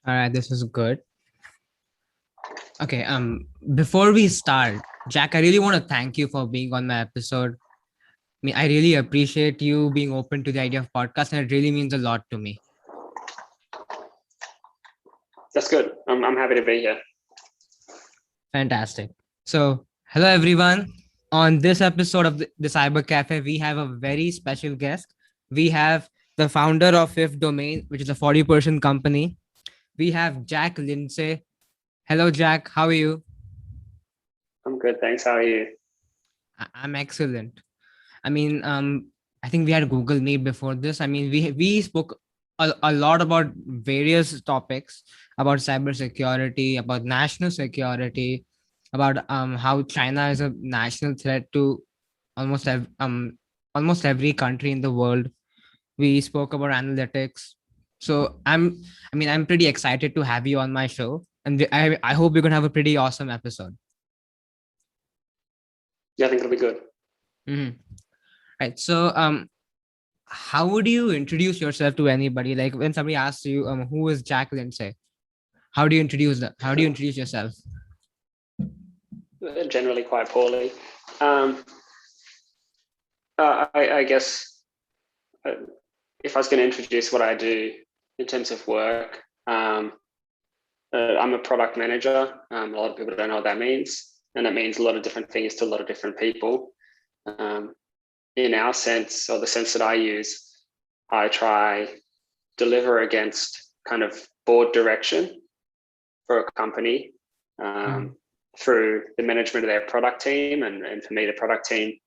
All right, this is good. Okay, before we start, Jack, I really want to thank you for being on my episode. I really appreciate you being open to the idea of podcast, and it really means a lot to me. That's good. I'm happy to be here. Fantastic. So, hello everyone. On this episode of the Cyber Cafe, we have a very special guest. We have the founder of Fifth Domain, which is a 40% company. We have Jack Lindsay. Hello, Jack. How are you? I'm good, thanks. How are you? I'm excellent. I mean, I think we had Google Meet before this. I mean, we spoke a lot about various topics about cybersecurity, about national security, about how China is a national threat to almost almost every country in the world. We spoke about analytics. So I'm pretty excited to have you on my show, and I hope we're gonna have a pretty awesome episode. Yeah, I think it'll be good. Mhm. Right. So how would you introduce yourself to anybody? Like when somebody asks you, who is Jack Lindsay? How do you introduce that? How do you introduce yourself? Generally quite poorly. Um, I guess uh, if I was going to introduce what I do in terms of work, I'm a product manager. A lot of people don't know what that means, and that means a lot of different things to a lot of different people. Um, in our sense, or the sense that I use, I try deliver against kind of board direction for a company Mhm. through the management of their product team. And for me, the product team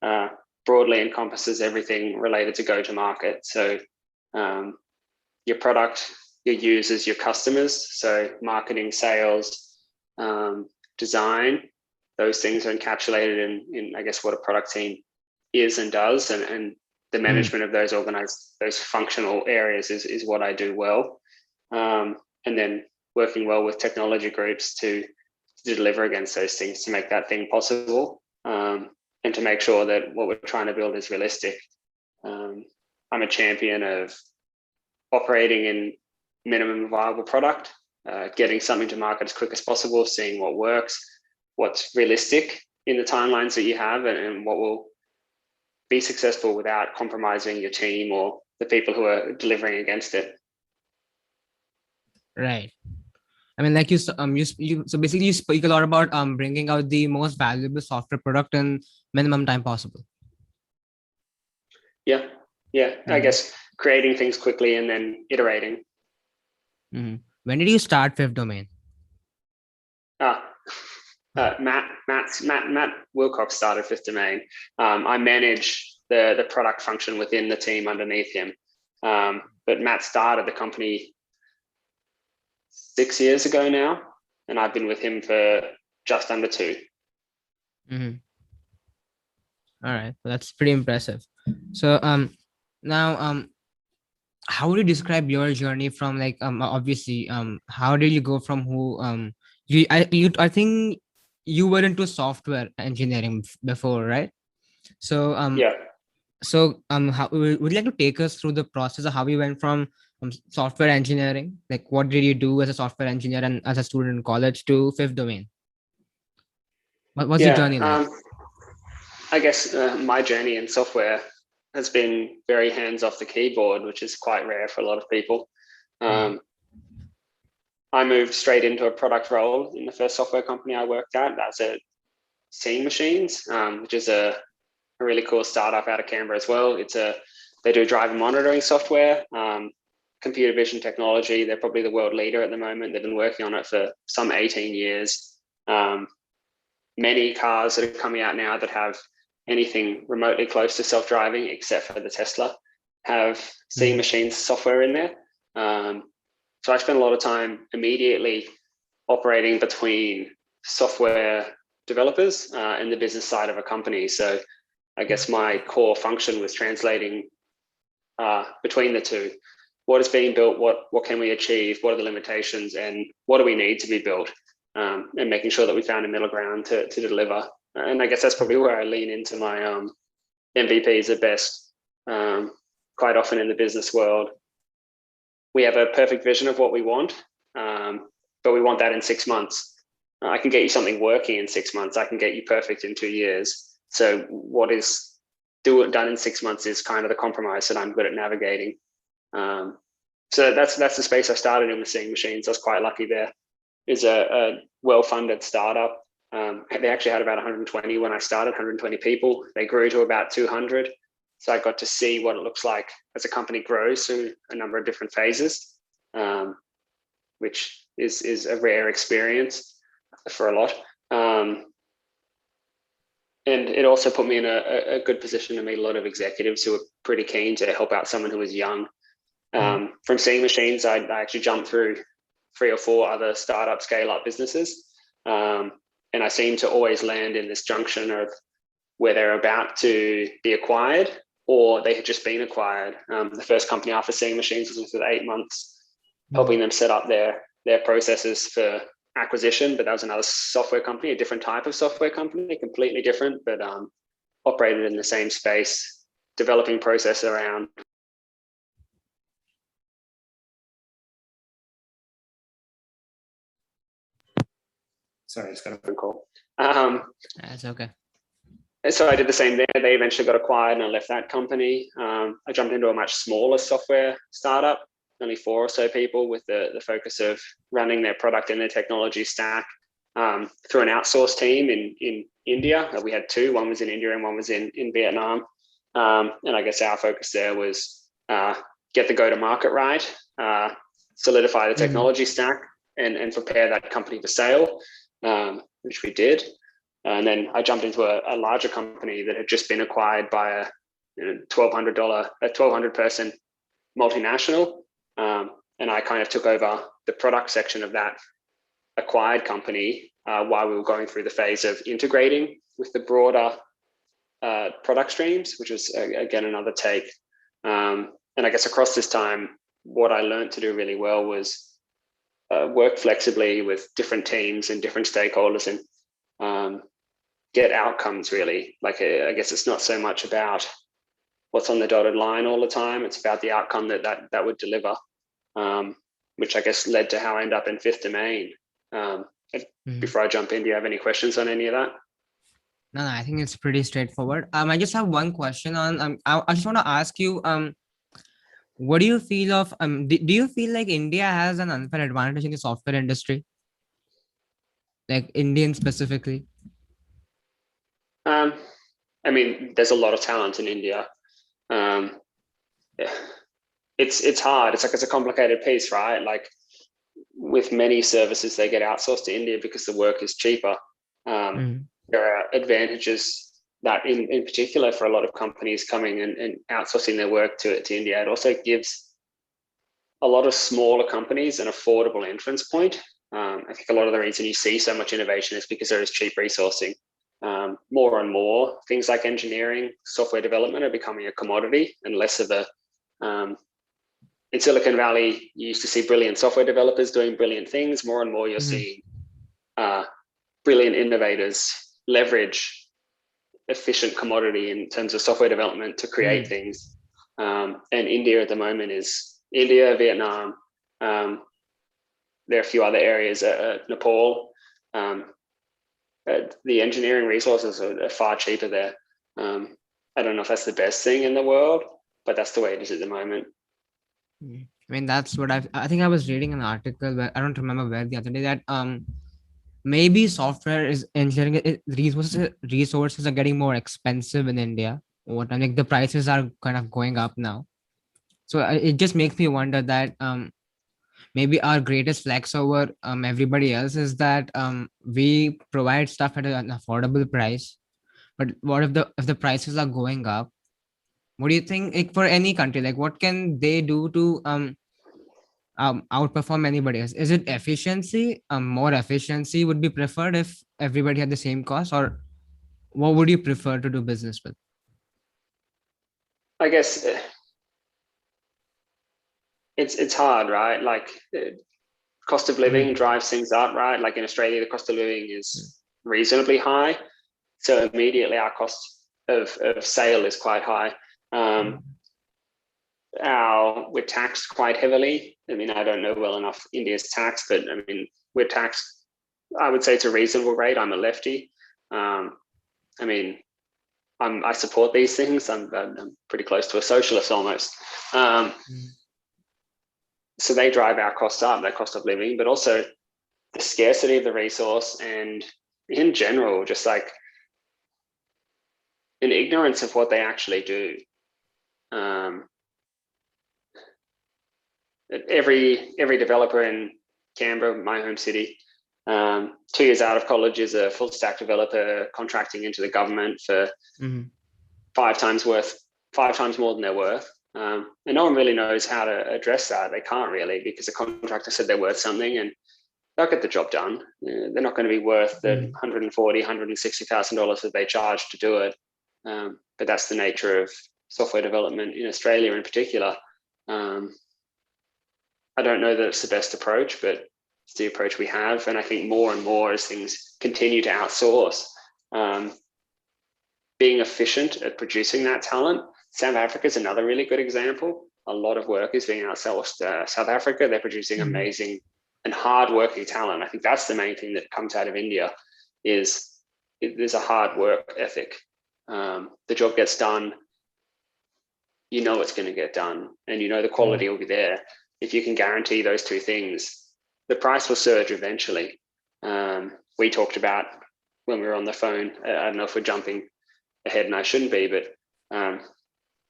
uh, broadly encompasses everything related to go to market. So um, your product, your users, your customers. So marketing, sales, design, those things are encapsulated in I guess, what a product team is and does. And the Mhm. management of those functional areas is what I do well. And then working well with technology groups to deliver against those things to make that thing possible, and to make sure that what we're trying to build is realistic. Um, I'm a champion of operating in minimum viable product, getting something to market as quick as possible, seeing what works, what's realistic in the timelines that you have, and what will be successful without compromising your team or the people who are delivering against it. Right. I mean, like so basically you speak a lot about bringing out the most valuable software product in minimum time possible. Yeah, yeah. I Hmm. guess creating things quickly and then iterating. Hmm. When did you start Fifth Domain? Ah, Matt Wilcox started FifthDomain. I manage the product function within the team underneath him. But Matt started the company 6 years ago now, and I've been with him for just under two. Hmm. All right, well, that's pretty impressive. So now how would you describe your journey from like obviously how did you go from who I think you were into software engineering before, right? So Yeah, how would you like to take us through the process of how you went from software engineering, like what did you do as a software engineer and as a student in college, to Fifth Domain? What was your yeah. journey like? I guess my journey in software has been very hands off the keyboard, which is quite rare for a lot of people. Mhm. Um, I moved straight into a product role in the first software company I worked at. That's at Seeing Machines, which is a really cool startup out of Canberra as well. They do driver monitoring software, computer vision technology. They're probably the world leader at the moment. They've been working on it for some 18 years. Many cars that are coming out now that have anything remotely close to self-driving, except for the Tesla, have Seeing Mhm. Machines software in there. So I spent a lot of time immediately operating between software developers and the business side of a company. So I guess my core function was translating between the two. What is being built? What can we achieve? What are the limitations? And what do we need to be built? And making sure that we found a middle ground to deliver. And I guess that's probably where I lean into my MVPs at best. Quite often in the business world, we have a perfect vision of what we want, but we want that in 6 months. I can get you something working in 6 months. I can get you perfect in 2 years. So what is done in 6 months is kind of the compromise that I'm good at navigating. So that's the space I started in with Seeing Machines. I was quite lucky there. It's a well-funded startup. They actually had about 120 when I started, 120 people. They grew to about 200. So I got to see what it looks like as a company grows through a number of different phases, which is a rare experience for a lot. And it also put me in a good position to meet a lot of executives who were pretty keen to help out someone who was young. From Seeing Machines, I actually jumped through 3 or 4 other startup scale-up businesses. And I seem to always land in this junction of where they're about to be acquired or they had just been acquired. The first company after Seeing Machines was within 8 months, helping them set up their processes for acquisition, but that was another software company, a different type of software company, completely different, but operated in the same space, developing process around. Sorry, I just got a phone call. That's okay. So I did the same there. They eventually got acquired and I left that company. I jumped into a much smaller software startup, only 4 or so people, with the focus of running their product and their technology stack through an outsourced team in India. We had 2, one was in India and one was in Vietnam. And I guess our focus there was get the go-to-market right, solidify the technology stack and prepare that company for sale, which we did. And then I jumped into a larger company that had just been acquired by a $1,200 person multinational. And I kind of took over the product section of that acquired company while we were going through the phase of integrating with the broader product streams, which was, again, another take. And I guess across this time, what I learned to do really well was work flexibly with different teams and different stakeholders and get outcomes, really. Like, I guess it's not so much about what's on the dotted line all the time. It's about the outcome that would deliver, which I guess led to how I ended up in FifthDomain. Before I jump in, do you have any questions on any of that? No, I think it's pretty straightforward. I just have one question on, I just want to ask you, what do you feel of, do you feel like India has an unfair advantage in the software industry? Like Indian specifically? I mean, there's a lot of talent in India. It's hard. It's a complicated piece, right? Like, with many services, they get outsourced to India because the work is cheaper. There are advantages that in particular for a lot of companies coming and outsourcing their work to India. It also gives a lot of smaller companies an affordable entrance point. I think a lot of the reason you see so much innovation is because there is cheap resourcing. More and more things like engineering, software development are becoming a commodity and less of a in Silicon Valley, you used to see brilliant software developers doing brilliant things. More and more you're seeing brilliant innovators leverage efficient commodity in terms of software development to create things. And India at the moment is India, Vietnam. There are a few other areas, Nepal. The engineering resources are far cheaper there. I don't know if that's the best thing in the world, but that's the way it is at the moment. I mean, that's what I think I was reading an article where I don't remember where the other day that maybe software is engineering resources are getting more expensive in India. What I like, the prices are kind of going up now. So it just makes me wonder that maybe our greatest flex over everybody else is that we provide stuff at an affordable price. But what if the prices are going up? What do you think, like, for any country, like what can they do to outperform anybody else? Is it efficiency? More efficiency would be preferred if everybody had the same cost, or what would you prefer to do business with? I guess it's hard, right? Like, cost of living drives things up, right? Like in Australia, the cost of living is reasonably high. So immediately our cost of sale is quite high. we're taxed quite heavily. I mean, I don't know well enough India's tax, but I mean, we're taxed, I would say it's a reasonable rate. I'm a lefty. I mean, I support these things. I'm pretty close to a socialist almost. So they drive our costs up, their cost of living, but also the scarcity of the resource, and in general, just like an ignorance of what they actually do. Every developer in Canberra, my home city, 2 years out of college, is a full stack developer contracting into the government for 5 times more than they're worth. And no one really knows how to address that. They can't really, because the contractor said they're worth something, and they'll get the job done. They're not going to be worth the $140,000, $160,000 that they charge to do it. But that's the nature of software development in Australia in particular. I don't know that it's the best approach, but it's the approach we have. And I think more and more, as things continue to outsource, being efficient at producing that talent. South Africa is another really good example. A lot of work is being outsourced. South Africa, they're producing amazing and hard-working talent. I think that's the main thing that comes out of India, is there's a hard work ethic. The job gets done, you know it's going to get done, and you know the quality will be there. If you can guarantee those two things, the price will surge eventually. We talked about when we were on the phone, I don't know if we're jumping ahead and I shouldn't be, but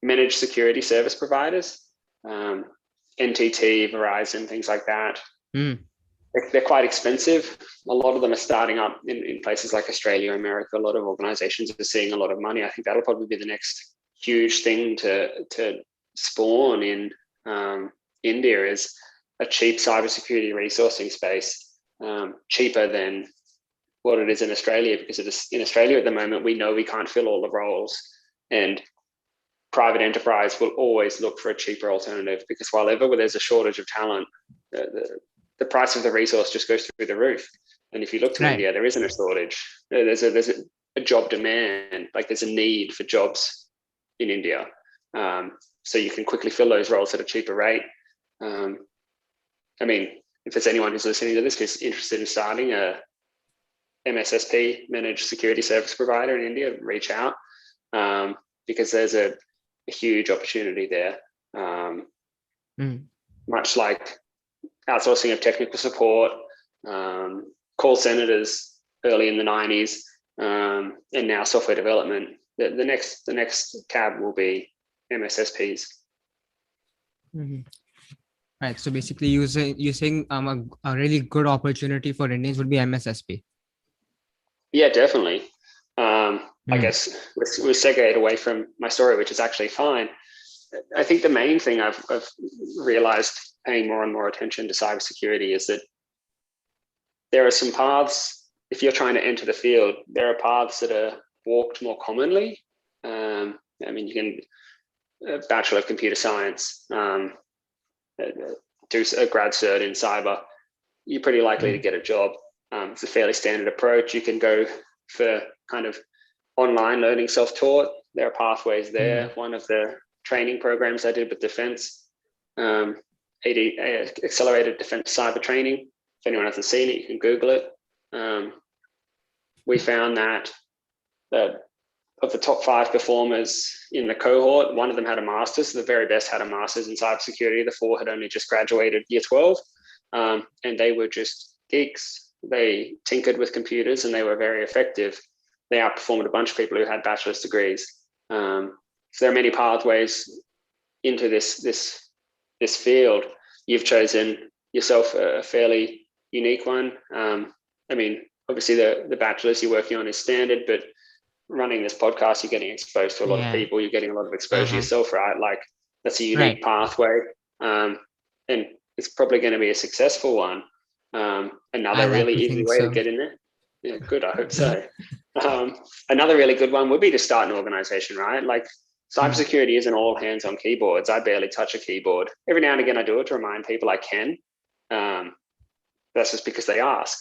managed security service providers, NTT, Verizon, things like that. They're quite expensive. A lot of them are starting up in places like Australia, America. A lot of organizations are seeing a lot of money. I think that'll probably be the next huge thing to spawn in India, is a cheap cybersecurity resourcing space, cheaper than what it is in Australia, because it is in Australia at the moment, we know we can't fill all the roles, and private enterprise will always look for a cheaper alternative, because while ever there's a shortage of talent, the price of the resource just goes through the roof. And if you look to India, there isn't a shortage. There's a job demand, like there's a need for jobs in India. So you can quickly fill those roles at a cheaper rate. I mean, if there's anyone who's listening to this who's interested in starting a MSSP, managed security service provider in India, reach out, because there's a huge opportunity there. Much like outsourcing of technical support, call centers early in the 90s, and now software development. The next cab will be MSSPs. Right. So basically, you're saying a really good opportunity for Indians would be MSSP. Yeah, definitely. I guess we'll segue away from my story, which is actually fine. I think the main thing I've realized, paying more and more attention to cybersecurity, is that there are some paths. If you're trying to enter the field, there are paths that are walked more commonly. I mean, you can Bachelor of Computer Science, do a grad cert in cyber. You're pretty likely to get a job. It's a fairly standard approach. You can go for kind of online learning, self-taught. There are pathways there. One of the training programs I did with Defence, Accelerated Defence Cyber Training. If anyone hasn't seen it, you can Google it. We found that of the top 5 performers in the cohort, one of them had a master's. The very best had a master's in cybersecurity. The 4 had only just graduated year 12, and they were just geeks. They tinkered with computers and they were very effective. They outperformed a bunch of people who had bachelor's degrees. So there are many pathways into this field. You've chosen yourself a fairly unique one. I mean, obviously the bachelor's you're working on is standard, but running this podcast, you're getting exposed to a lot of people. You're getting a lot of exposure yourself, right? Like, that's a unique pathway, and it's probably going to be a successful one. Another really easy way to get in there. Yeah, good. I hope so. Another really good one would be to start an organization, right? Like, cybersecurity isn't all hands on keyboards. I barely touch a keyboard. Every now and again I do it to remind people I can. That's just because they ask.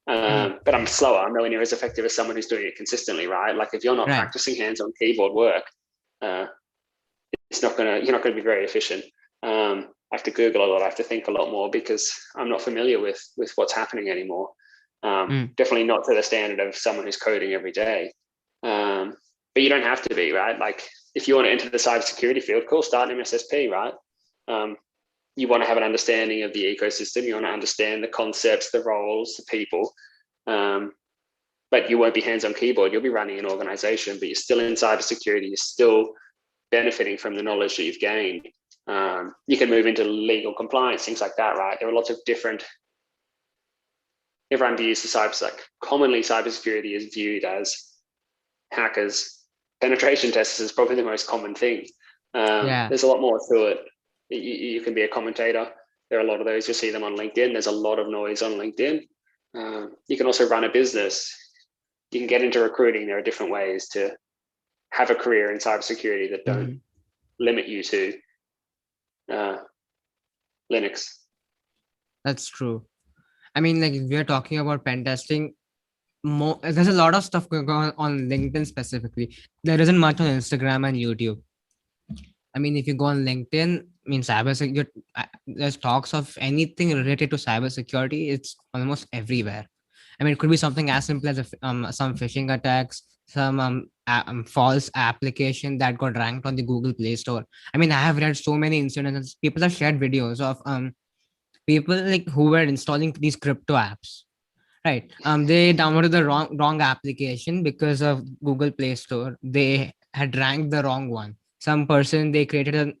But I'm slower. I'm nowhere near as effective as someone who's doing it consistently, right? Like, if you're not practicing hands on keyboard work, you're not gonna be very efficient. I have to Google a lot. I have to think a lot more because I'm not familiar with what's happening anymore. Definitely not to the standard of someone who's coding every day. But you don't have to be, right? Like if you want to enter the cybersecurity field, cool, start an MSSP, right? You want to have an understanding of the ecosystem. You want to understand the concepts, the roles, the people. But you won't be hands on keyboard. You'll be running an organization, but you're still in cybersecurity. You're still benefiting from the knowledge that you've gained. You can move into legal compliance, things like that, right? There are lots of different. Everyone views the commonly cybersecurity is viewed as hackers. Penetration testers is probably the most common thing. There's a lot more to it. You can be a commentator. There are a lot of those. You'll see them on LinkedIn. There's a lot of noise on LinkedIn. You can also run a business. You can get into recruiting. There are different ways to have a career in cybersecurity that don't limit you to Linux. That's true. I mean, like if we're talking about pen testing, there's a lot of stuff going on LinkedIn specifically. There isn't much on Instagram and YouTube. I mean, if you go on LinkedIn, I mean, cybersecurity, there's talks of anything related to cybersecurity. It's almost everywhere. I mean, it could be something as simple as some phishing attacks, some false application that got ranked on the Google Play Store. I mean, I have read so many incidents. People have shared videos of people like who were installing these crypto apps. Right. They downloaded the wrong application because of Google Play Store. They had ranked the wrong one. Some person, they created a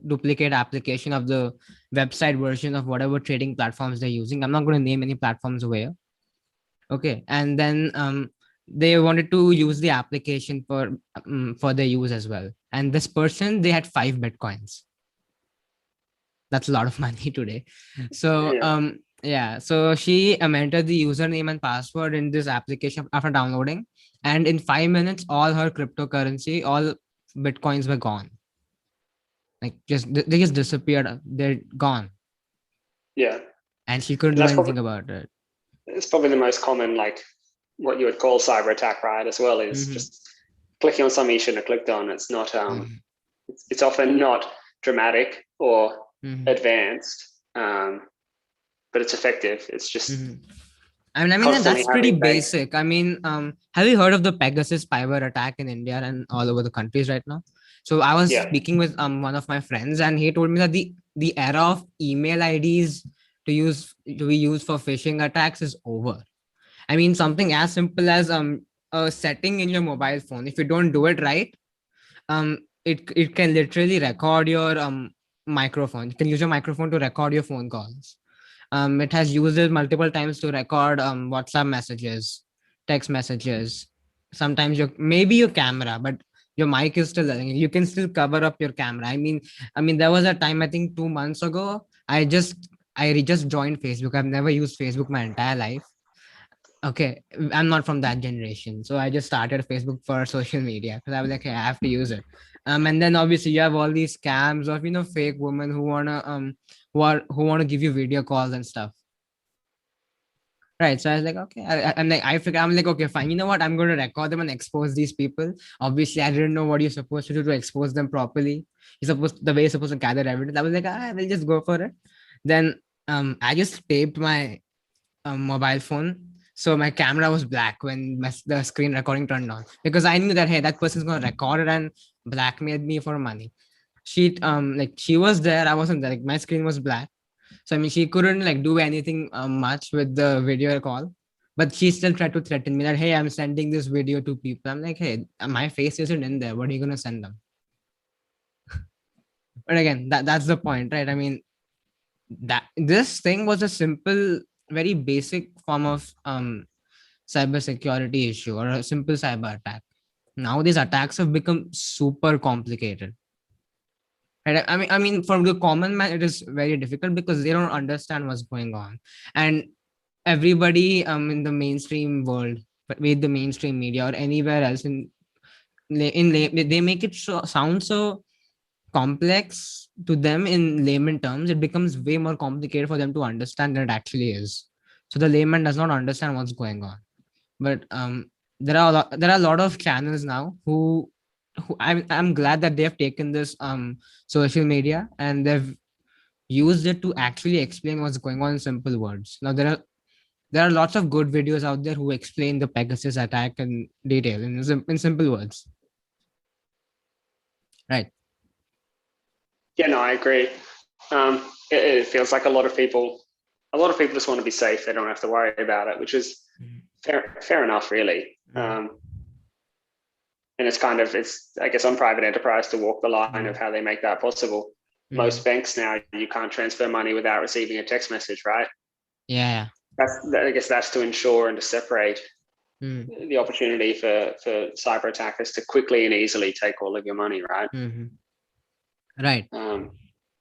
duplicate application of the website version of whatever trading platforms they're using. I'm not going to name any platforms away. Okay. And then they wanted to use the application for their use as well. And this person, they had 5 Bitcoins. That's a lot of money today. So so she entered the username and password in this application after downloading, and in 5 minutes all her cryptocurrency, all Bitcoins were gone. Like they just disappeared. They're gone. Yeah. And she couldn't do anything about it. It's probably the most common, like what you would call cyber attack, right? As well, is just clicking on something you shouldn't have clicked on. It's not it's often not dramatic or advanced, but it's effective. It's just I mean that's pretty basic. I mean, have you heard of the Pegasus spyware attack in India and all over the countries right now? So I was speaking with one of my friends, and he told me that the era of email IDs to be used for phishing attacks is over. I mean, something as simple as a setting in your mobile phone. If you don't do it right, it can literally record your microphone. You can use your microphone to record your phone calls. It has used it multiple times to record WhatsApp messages, text messages. Sometimes maybe your camera, but your mic is still there. You can still cover up your camera. I mean, there was a time, I think 2 months ago, I just joined Facebook. I've never used Facebook my entire life. Okay, I'm not from that generation, so I just started Facebook for social media because I was like, hey, I have to use it. And then obviously you have all these scams of fake women who want to give you video calls and stuff. Right. So I was like, okay. I'm like, okay, fine. You know what? I'm going to record them and expose these people. Obviously, I didn't know what you're supposed to do to expose them properly. The way you're supposed to gather evidence. I was like, I will just go for it. Then I just taped my mobile phone. So my camera was black when the screen recording turned on, because I knew that, hey, that person's going to record it and blackmail me for money. She was there. I wasn't there. Like, my screen was black. So I mean, she couldn't like do anything much with the video call, but she still tried to threaten me that, hey, I'm sending this video to people. I'm like, hey, my face isn't in there. What are you gonna send them? But again, that's the point, right? I mean, that this thing was a simple, very basic form of cybersecurity issue or a simple cyber attack. Now these attacks have become super complicated. Right? I mean, for the common man, it is very difficult because they don't understand what's going on, and everybody in the mainstream world, but with the mainstream media or anywhere else they make it sound so complex to them in layman terms. It becomes way more complicated for them to understand than it actually is. So the layman does not understand what's going on. But there are a lot of channels now who I'm glad that they have taken this social media and they've used it to actually explain what's going on in simple words. Now there are lots of good videos out there who explain the Pegasus attack in detail in simple words. Right. Yeah, no, I agree. It feels like a lot of people just want to be safe. They don't have to worry about it, which is fair enough, really. And it's I guess on private enterprise to walk the line of how they make that possible. Most banks now, you can't transfer money without receiving a text message, right? Yeah. I guess that's to ensure and to separate the opportunity for cyber attackers to quickly and easily take all of your money, right? Right.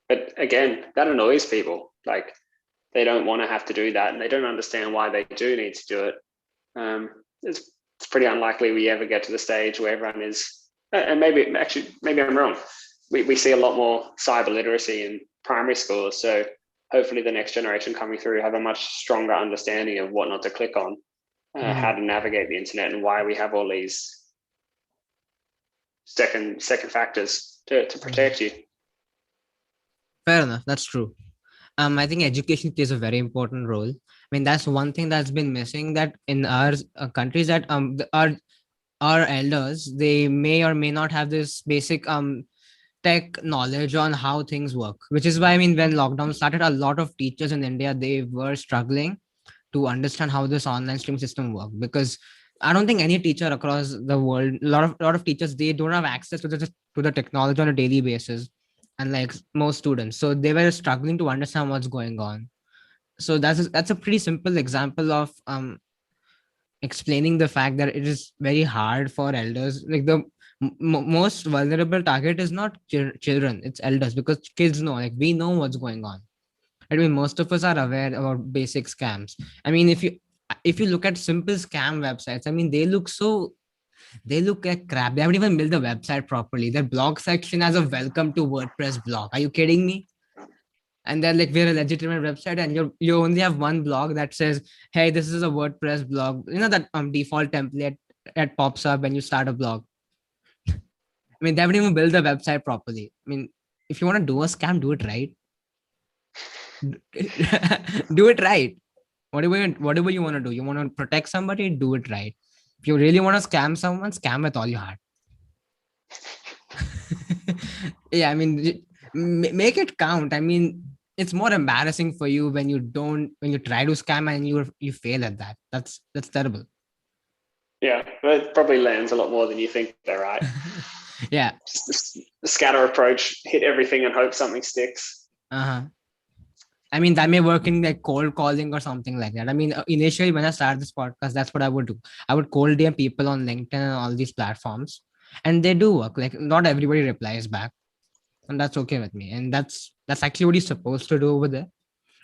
But again, that annoys people. Like, they don't want to have to do that, and they don't understand why they do need to do it. It's pretty unlikely we ever get to the stage where everyone is, and maybe I'm wrong. We see a lot more cyber literacy in primary schools, so hopefully the next generation coming through have a much stronger understanding of what not to click on, how to navigate the internet, and why we have all these second factors to protect you. Fair enough. That's true. I think education plays a very important role. I mean, that's one thing that's been missing, that in our countries, that our elders, they may or may not have this basic tech knowledge on how things work, which is why, I mean, when lockdown started, a lot of teachers in India, they were struggling to understand how this online stream system worked, because I don't think any teacher across the world, a lot of teachers, they don't have access to the technology on a daily basis, unlike most students. So they were struggling to understand what's going on. So that's a pretty simple example of explaining the fact that it is very hard for elders. Like, the most vulnerable target is not children, it's elders, because kids know, like, we know what's going on. I mean, most of us are aware about basic scams. I mean, if you look at simple scam websites, I mean, they look like crap. They haven't even built the website properly. Their blog section has a welcome to WordPress blog. Are you kidding me? And they're like, we're a legitimate website, and you only have one blog that says, hey, this is a WordPress blog. You know, that default template that pops up when you start a blog. I mean, they haven't even built the website properly. I mean, if you want to do a scam, do it right. Do it right. Whatever you want to do, you want to protect somebody, do it right. If you really want to scam someone, scam with all your heart. Yeah, I mean, make it count. I mean, it's more embarrassing for you when you try to scam and you fail at that. That's terrible. Yeah, but it probably lands a lot more than you think, though, right? Yeah. Just the scatter approach, hit everything and hope something sticks. I mean, that may work in like cold calling or something like that. I mean, initially when I started this podcast, that's what I would do. I would cold DM people on LinkedIn and all these platforms, and they do work. Like, not everybody replies back, and that's okay with me. And that's actually what you're supposed to do over there,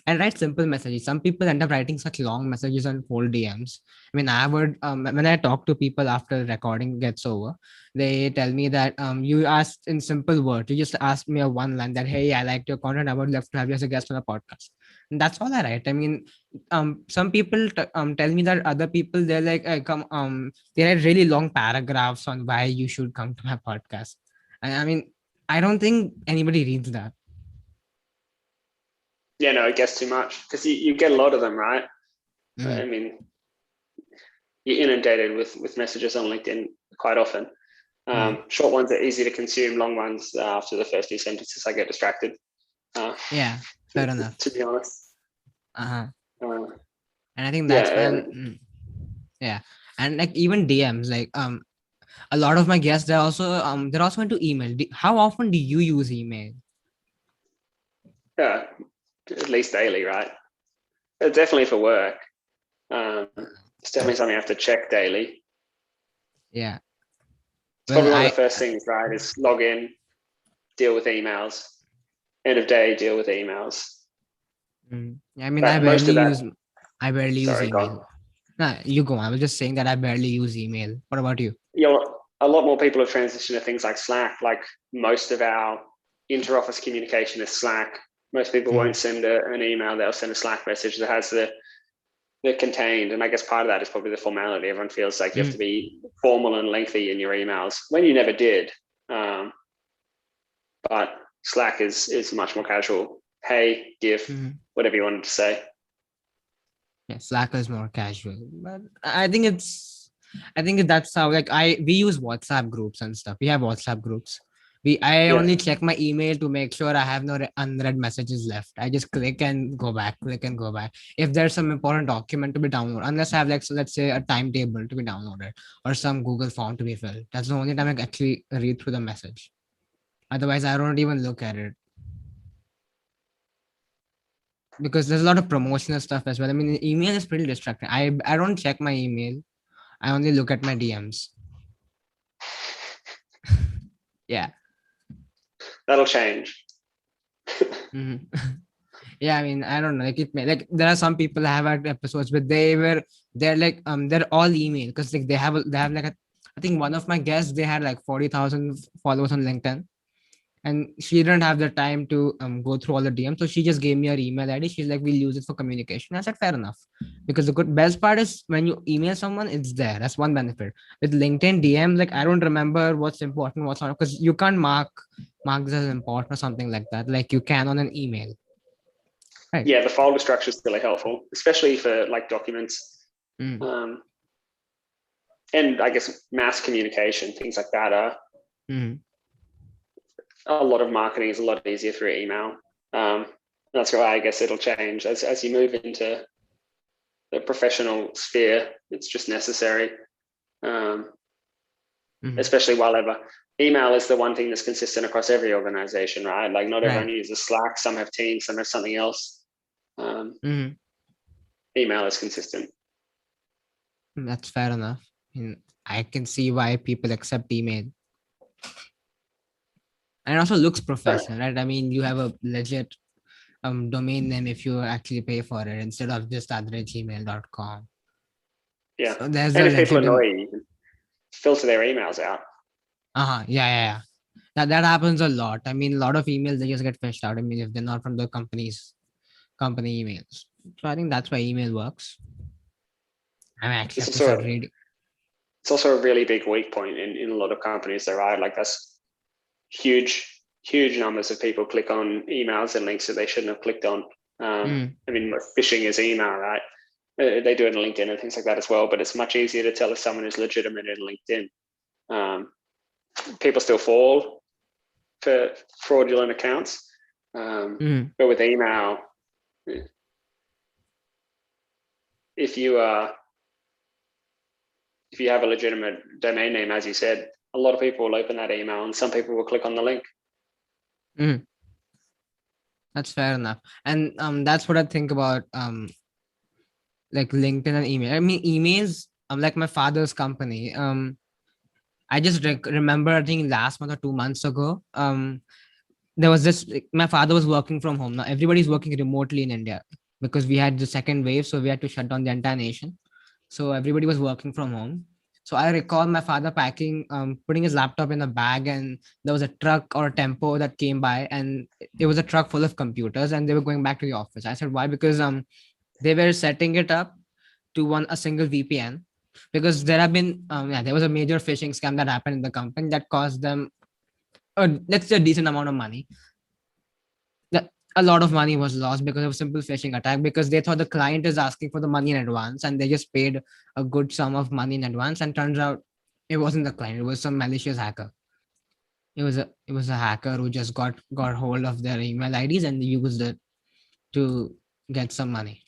and write simple messages. Some people end up writing such long messages on full DMs. I mean, I would when I talk to people after recording gets over, they tell me that you asked in simple words. You just asked me a one line that, hey, I liked your content. I would love to have you as a guest on a podcast. And that's all I write. I mean, some people tell me that other people, they're like, come they write really long paragraphs on why you should come to my podcast. And I mean, I don't think anybody reads that. Yeah, no, it gets too much because you get a lot of them, right? Mm. I mean, you're inundated with messages on LinkedIn quite often. Short ones are easy to consume. Long ones, after the first few sentences, I get distracted. Yeah, fair enough. To be honest. And I think that's Yeah. when yeah. And like, even DMs, like a lot of my guests, they're also into email. How often do you use email? Yeah, at least daily, right? Definitely for work. It's definitely something I have to check daily. Yeah. It's Well, probably one of the first things, right? Is log in, deal with emails. End of day, deal with emails. I mean, But most of that. I barely use Sorry, email. go. Nah, you go. I was just saying that I barely use email. What about you? A lot more people have transitioned to things like Slack. Like, most of our inter-office communication is Slack. Most people won't send an email; they'll send a Slack message that has the they're contained, and I guess part of that is probably the formality. Everyone feels like you have to be formal and lengthy in your emails when you never did. But Slack is much more casual. Hey, GIF, whatever you wanted to say. Yeah, Slack is more casual, but I think that's how, like, we use WhatsApp groups and stuff. We have WhatsApp groups. I only check my email to make sure I have no unread messages left. I just click and go back, click and go back. If there's some important document to be downloaded, unless I have, like, so let's say a timetable to be downloaded or some Google form to be filled, that's the only time I actually read through the message. Otherwise, I don't even look at it, because there's a lot of promotional stuff as well. I mean, email is pretty distracting. I don't check my email. I only look at my DMs. Yeah. That'll change. Yeah, I mean, I don't know. Like, like, there are some people I have had episodes, but they're like they're all email, because like they have like I think one of my guests, they had like 40,000 followers on LinkedIn, and she didn't have the time to go through all the DMs, so she just gave me her email ID. She's like, we'll use it for communication. I said, fair enough, because the best part is when you email someone, it's there. That's one benefit. With LinkedIn DM, like, I don't remember what's important, what's not, because you can't mark this as important or something like that, like you can on an email, right? Yeah, the folder structure is really helpful, especially for like documents. And I guess mass communication, things like that are a lot of marketing is a lot easier through email. That's why I guess it'll change as you move into the professional sphere. It's just necessary, especially while ever. Email is the one thing that's consistent across every organization, right? Like, not everyone uses Slack. Some have Teams, some have something else. Email is consistent. That's fair enough. I can see why people accept email. And it also looks professional, right? I mean, you have a legit domain name if you actually pay for it, instead of just @gmail.com. Yeah. So there's and if people annoy you, you can filter their emails out. Yeah. That happens a lot. I mean, a lot of emails, they just get fished out. I mean, if they're not from the company emails. So I think that's why email works. I mean, actually have to start reading. It's also a really big weak point in a lot of companies, though, right? Like, that's huge numbers of people click on emails and links that they shouldn't have clicked on. I mean, phishing is email, right? They do it on LinkedIn and things like that as well, but it's much easier to tell if someone is legitimate in LinkedIn. People still fall for fraudulent accounts, but with email, if you have a legitimate domain name, as you said, a lot of people will open that email and some people will click on the link. That's fair enough. And that's what I think about like LinkedIn and email. I mean, emails, like my father's company. I just remember, I think last month or 2 months ago, there was this, like, my father was working from home. Now everybody's working remotely in India because we had the second wave, so we had to shut down the entire nation. So everybody was working from home. So I recall my father putting his laptop in a bag, and there was a truck or a tempo that came by, and it was a truck full of computers, and they were going back to the office. I said, why? Because they were setting it up to a single VPN, because there was a major phishing scam that happened in the company that cost them let's say a decent amount of money. A lot of money was lost because of simple phishing attack, because they thought the client is asking for the money in advance, and they just paid a good sum of money in advance, and turns out it wasn't the client, it was some malicious hacker. It was a hacker who just got hold of their email IDs and used it to get some money.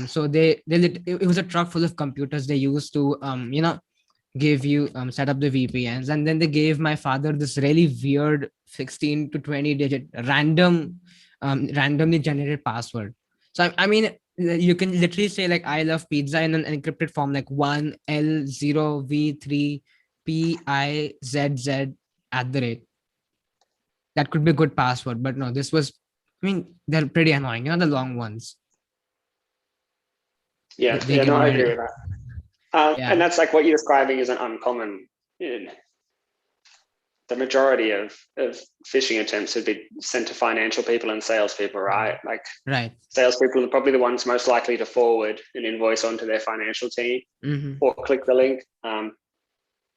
So it was a truck full of computers they used to give you set up the VPNs, and then they gave my father this really weird 16 to 20 digit randomly generated password. So I mean, you can literally say like I love pizza in an encrypted form, like 1L0V3PIZZ @ that could be a good password, but no, this was, I mean, they're pretty annoying, the long ones. Yeah, they no, I agree with that. Yeah. And that's like what you're describing isn't uncommon. the majority of phishing attempts would be sent to financial people and salespeople, right? Like Right. salespeople are probably the ones most likely to forward an invoice onto their financial team or click the link.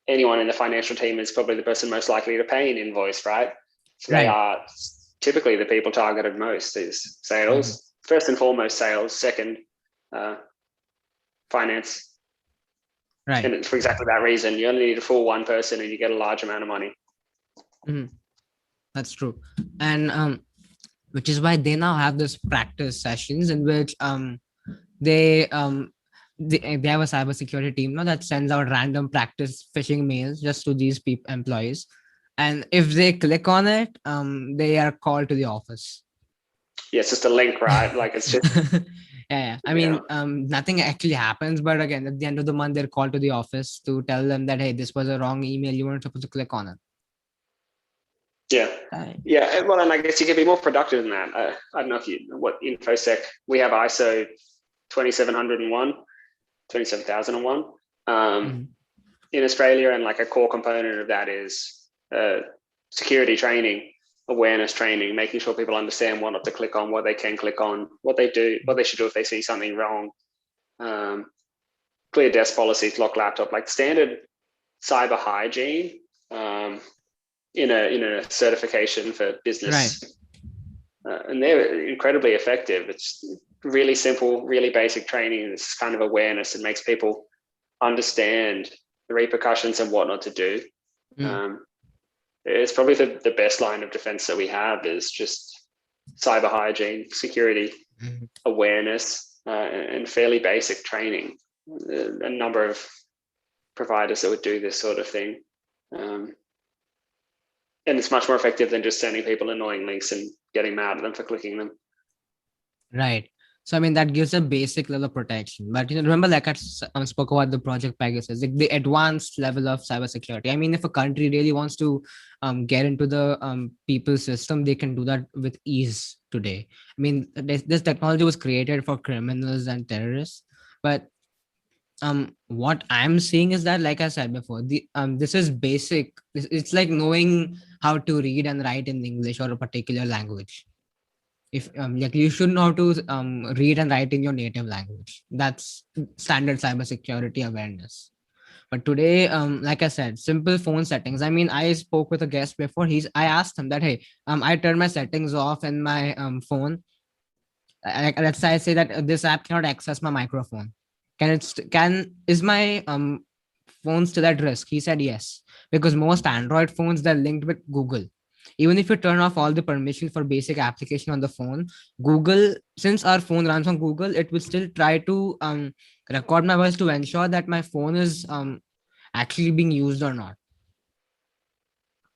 Anyone in the financial team is probably the person most likely to pay an invoice, right? So they are typically the people targeted most is sales. First and foremost, sales. Second, finance. Right. And for exactly that reason, you only need to fool one person and you get a large amount of money. That's true. And which is why they now have this practice sessions in which they they have a cybersecurity team now that sends out random practice phishing mails just to these employees, and if they click on it, they are called to the office. Yeah, it's just a link, right? Like it's just yeah. I mean, nothing actually happens, but again, at the end of the month, they're called to the office to tell them that, hey, this was a wrong email, you weren't supposed to click on it. Yeah. Well, and I guess you can be more productive than that. I don't know if what InfoSec, we have ISO 27001, 27001 in Australia, and like a core component of that is security training, awareness training, making sure people understand what not to click on, what they can click on, what they should do if they see something wrong. Clear desk policies, lock laptop, like standard cyber hygiene. In a certification for business, and they're incredibly effective. It's really simple, really basic training. It's kind of awareness. It makes people understand the repercussions and what not to do. It's probably the best line of defense that we have is just cyber hygiene, security, awareness, and fairly basic training. A number of providers that would do this sort of thing. And it's much more effective than just sending people annoying links and getting mad at them for clicking them. Right. So, I mean, that gives a basic level of protection. But, remember, like I spoke about the Project Pegasus, like the advanced level of cybersecurity. I mean, if a country really wants to get into the people's system, they can do that with ease today. I mean, this technology was created for criminals and terrorists. But what I'm seeing is that, like I said before, this is basic. It's like knowing how to read and write in English or a particular language. If like you should know how to read and write in your native language. That's standard cybersecurity awareness. But today, like I said, simple phone settings. I mean, I spoke with a guest before. I asked him that, hey, I turned my settings off in my phone. Let's say I say that this app cannot access my microphone. Is my phone still at risk? He said yes, because most Android phones, they're linked with Google. Even if you turn off all the permissions for basic application on the phone, Google, since our phone runs on Google, it will still try to record my voice to ensure that my phone is actually being used or not.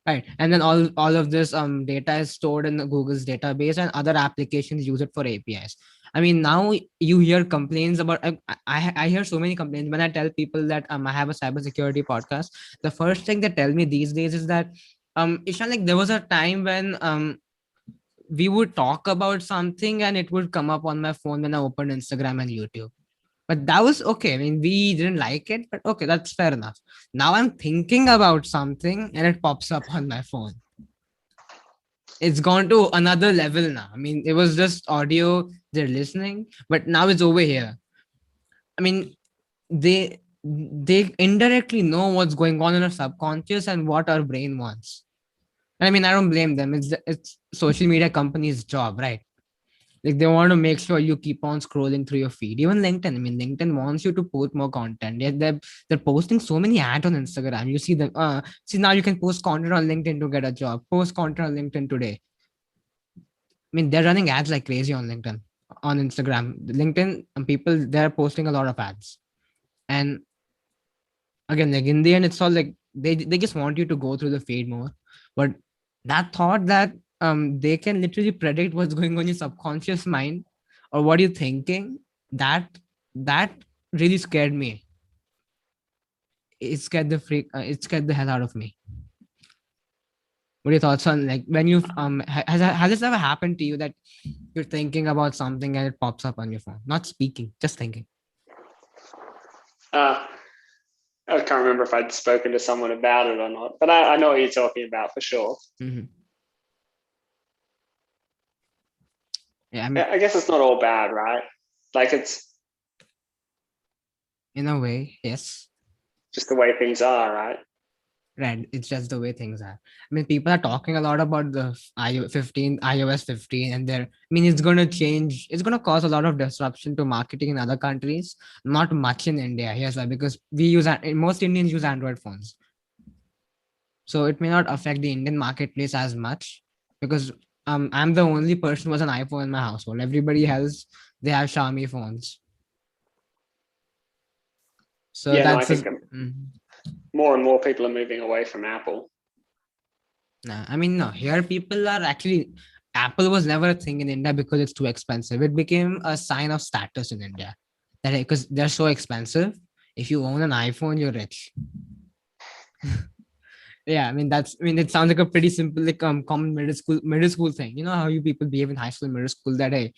Right. And then all of this data is stored in Google's database, and other applications use it for APIs. I mean, now you hear complaints about, I hear so many complaints when I tell people that I have a cybersecurity podcast. The first thing they tell me these days is that Ishan, like there was a time when we would talk about something and it would come up on my phone when I opened Instagram and YouTube. But that was okay. I mean, we didn't like it, but okay, that's fair enough. Now I'm thinking about something and it pops up on my phone. It's gone to another level now. I mean, it was just audio, they're listening, but now it's over here. I mean, they indirectly know what's going on in our subconscious and what our brain wants. I mean, I don't blame them. It's social media company's job, right? Like they want to make sure you keep on scrolling through your feed. Even LinkedIn. I mean, LinkedIn wants you to post more content. They're posting so many ads on Instagram. You see them. See, now you can post content on LinkedIn to get a job. Post content on LinkedIn today. I mean, they're running ads like crazy on LinkedIn, on Instagram. LinkedIn people, they're posting a lot of ads. And again, like in the end, it's all like they just want you to go through the feed more. But that thought that they can literally predict what's going on in your subconscious mind or what you're thinking, that really scared me. It scared the hell out of me. What are your thoughts on, like, when you has this ever happened to you that you're thinking about something and it pops up on your phone, not speaking, just thinking? I can't remember if I'd spoken to someone about it or not, but I know what you're talking about for sure. Mm-hmm. Yeah, I mean, I guess it's not all bad, right? Like it's in a way, yes. just the way things are, right? Right. It's just the way things are. I mean, people are talking a lot about the iOS 15, and I mean, it's going to change. It's going to cause a lot of disruption to marketing in other countries. Not much in India. Here's why: because most Indians use Android phones, so it may not affect the Indian marketplace as much. Because I'm the only person who has an iPhone in my household. Everybody else, they have Xiaomi phones. So Yeah, no, I that's think just. more and more people are moving away from Apple. Nah, I mean, no, here people are actually, Apple was never a thing in India because it's too expensive. It became a sign of status in India that because they're so expensive. If you own an iPhone, you're rich. Yeah, I mean, it sounds like a pretty simple, like common middle school thing. You know how you people behave in high school, middle school that, hey,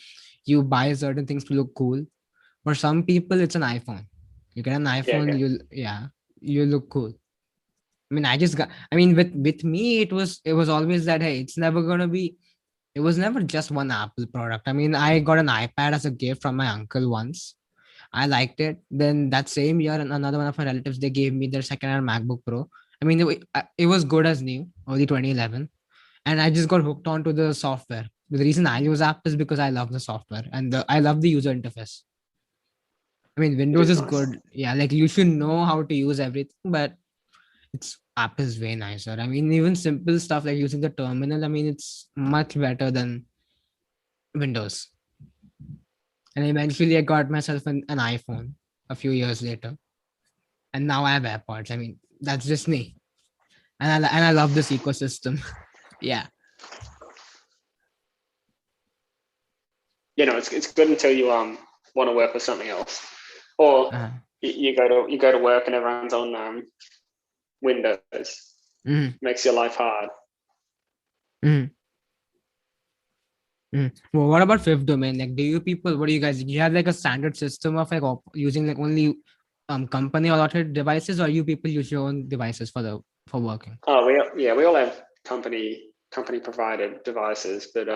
you buy certain things to look cool. For some people, it's an iPhone. You get an Yeah, iPhone, okay. you look cool. I mean, with me, it was always that, hey, it's never gonna be. It was never just one Apple product. I mean, I got an iPad as a gift from my uncle once. I liked it. Then that same year, another one of my relatives, they gave me their second-hand MacBook Pro. I mean, it was good as new, early 2011, and I just got hooked onto the software. The reason I use app is because I love the software and I love the user interface. I mean, It Windows is is nice. good. Yeah, like you should know how to use everything, but it's app is way nicer. I mean, even simple stuff like using the terminal, I mean, it's much better than Windows. And eventually I got myself an iPhone a few years later. And now I have AirPods. I mean, that's just me. And I love this ecosystem. Yeah. You know, it's good until you want to work with something else, or Uh, you go to work and everyone's on Windows. mm, Makes your life hard. mm, Well, what about fifth domain? Like, what do you guys, do you have like a standard system of like using like only company allotted devices, or you people use your own devices for working? Oh, we all have company provided devices, but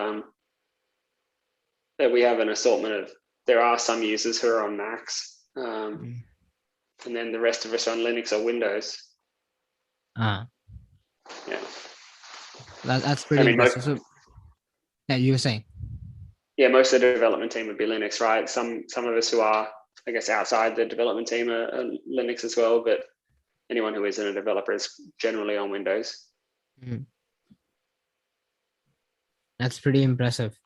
we have an assortment of. There are some users who are on Macs, Mm. and then the rest of us on Linux or Windows. Ah, Yeah, that's I pretty mean, impressive. So, yeah, you were saying. most of the development team would be Linux, right? Some of us who are, I guess, outside the development team are Linux as well, but anyone who isn't a developer is generally on Windows. Mm. That's pretty impressive.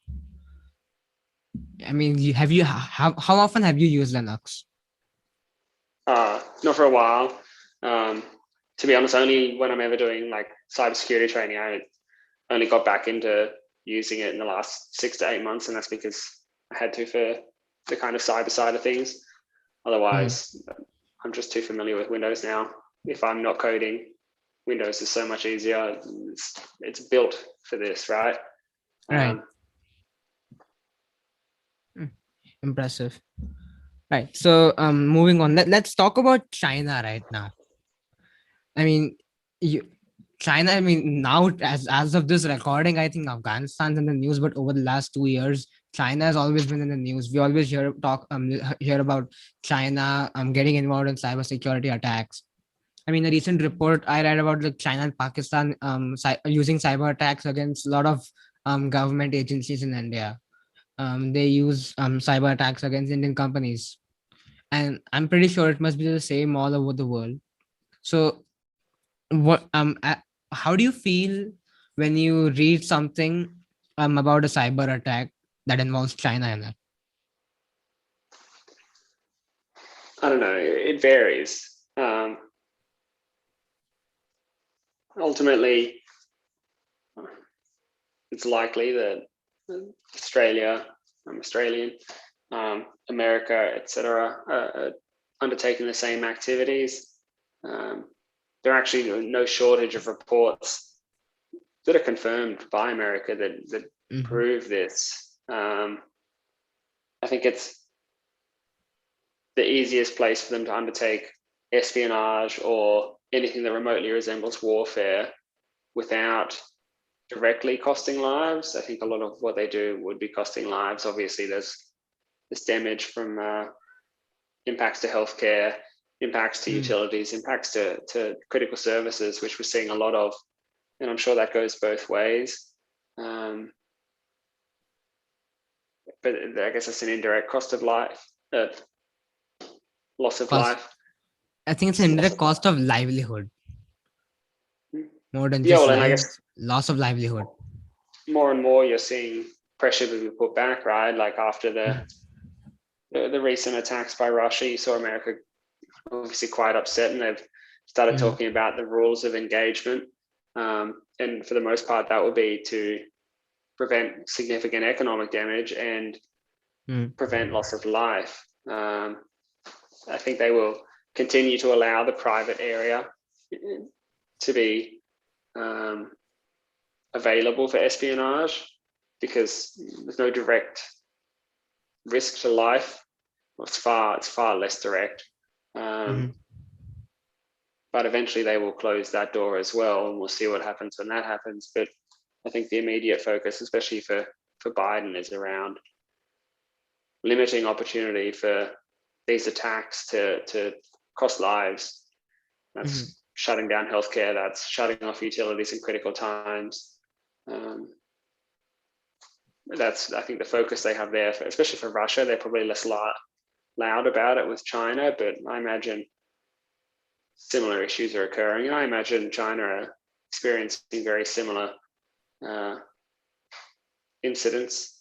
I mean, how often have you used Linux? Not for a while. Um, to be honest, only when I'm ever doing like cybersecurity training, I only got back into using it in the last 6 to 8 months, and that's because I had to for the kind of cyber side of things. Mm. Otherwise, I'm just too familiar with Windows now. If I'm not coding, Windows is so much easier. It's built for this, right? Right. Mm. Impressive. Right. So, moving on. Let's talk about China right now. I mean, you, China. I mean, now as of this recording, I think Afghanistan's in the news, but over the last 2 years, China has always been in the news. We always hear about China getting involved in cybersecurity attacks. I mean, a recent report I read about like China and Pakistan using cyber attacks against a lot of government agencies in India. They use cyber attacks against Indian companies, and I'm pretty sure it must be the same all over the world. So, how do you feel when you read something about a cyber attack that involves China in it? I don't know. It varies. Ultimately, it's likely that Australia, I'm Australian, America, etc., are undertaking the same activities. Um, there are actually no shortage of reports that are confirmed by America that Hmm. prove this. I think it's the easiest place for them to undertake espionage or anything that remotely resembles warfare without directly costing lives. I think a lot of what they do would be costing lives. Obviously, there's damage from impacts to healthcare, impacts to utilities, impacts to critical services, which we're seeing a lot of. And I'm sure that goes both ways. But I guess it's an indirect cost of life, loss of Cost. life. I think it's an indirect cost of livelihood more than Yeah, just well, and I guess lives. Loss of livelihood. more and more you're seeing pressure to be put back, right? Like after the recent attacks by Russia, you saw America obviously quite upset, and they've started talking about the rules of engagement. And for the most part, that would be to prevent significant economic damage and prevent loss of life. I think they will continue to allow the private area to be available for espionage because there's no direct risk to life. It's far less direct. But eventually they will close that door as well, and we'll see what happens when that happens. But I think the immediate focus, especially for Biden, is around limiting opportunity for these attacks to cost lives. That's shutting down healthcare, that's shutting off utilities in critical times. That's, I think, the focus they have there, especially for Russia. They're probably less loud about it with China, but I imagine similar issues are occurring. And I imagine China are experiencing very similar incidents.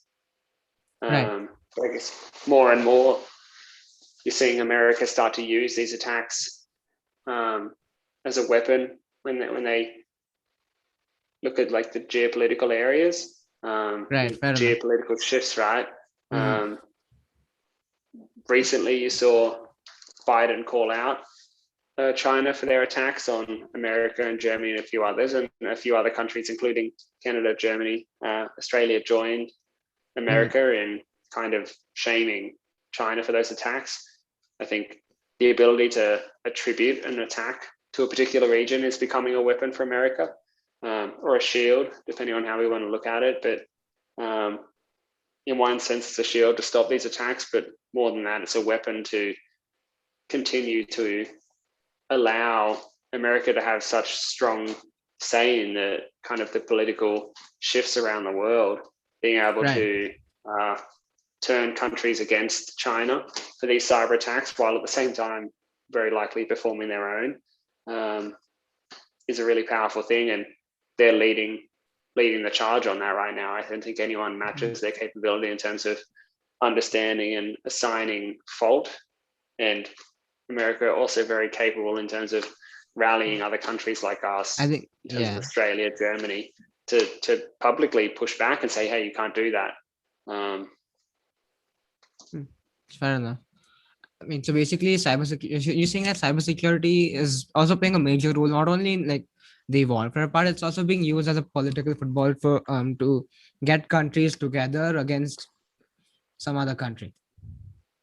Right. I guess more and more you're seeing America start to use these attacks as a weapon when they look at like the geopolitical areas, Right. Fair enough. geopolitical shifts, right? Recently, you saw Biden call out China for their attacks on America and Germany and a few others, and a few other countries, including Canada, Germany, Australia, joined America in kind of shaming China for those attacks. I think the ability to attribute an attack to a particular region is becoming a weapon for America, or a shield, depending on how we want to look at it. But in one sense, it's a shield to stop these attacks, but more than that, it's a weapon to continue to allow America to have such strong say in the kind of the political shifts around the world, being able to turn countries against China for these cyber attacks, while at the same time very likely performing their own, is a really powerful thing. And they're leading the charge on that right now. I don't think anyone matches their capability in terms of understanding and assigning fault. And America also very capable in terms of rallying other countries like us, I think, in terms of Australia, Germany, to publicly push back and say, hey, you can't do that. Fair enough. I mean, so basically, cybersecurity. You're saying that cybersecurity is also playing a major role, not only in like the warfare part. It's also being used as a political football for to get countries together against some other country.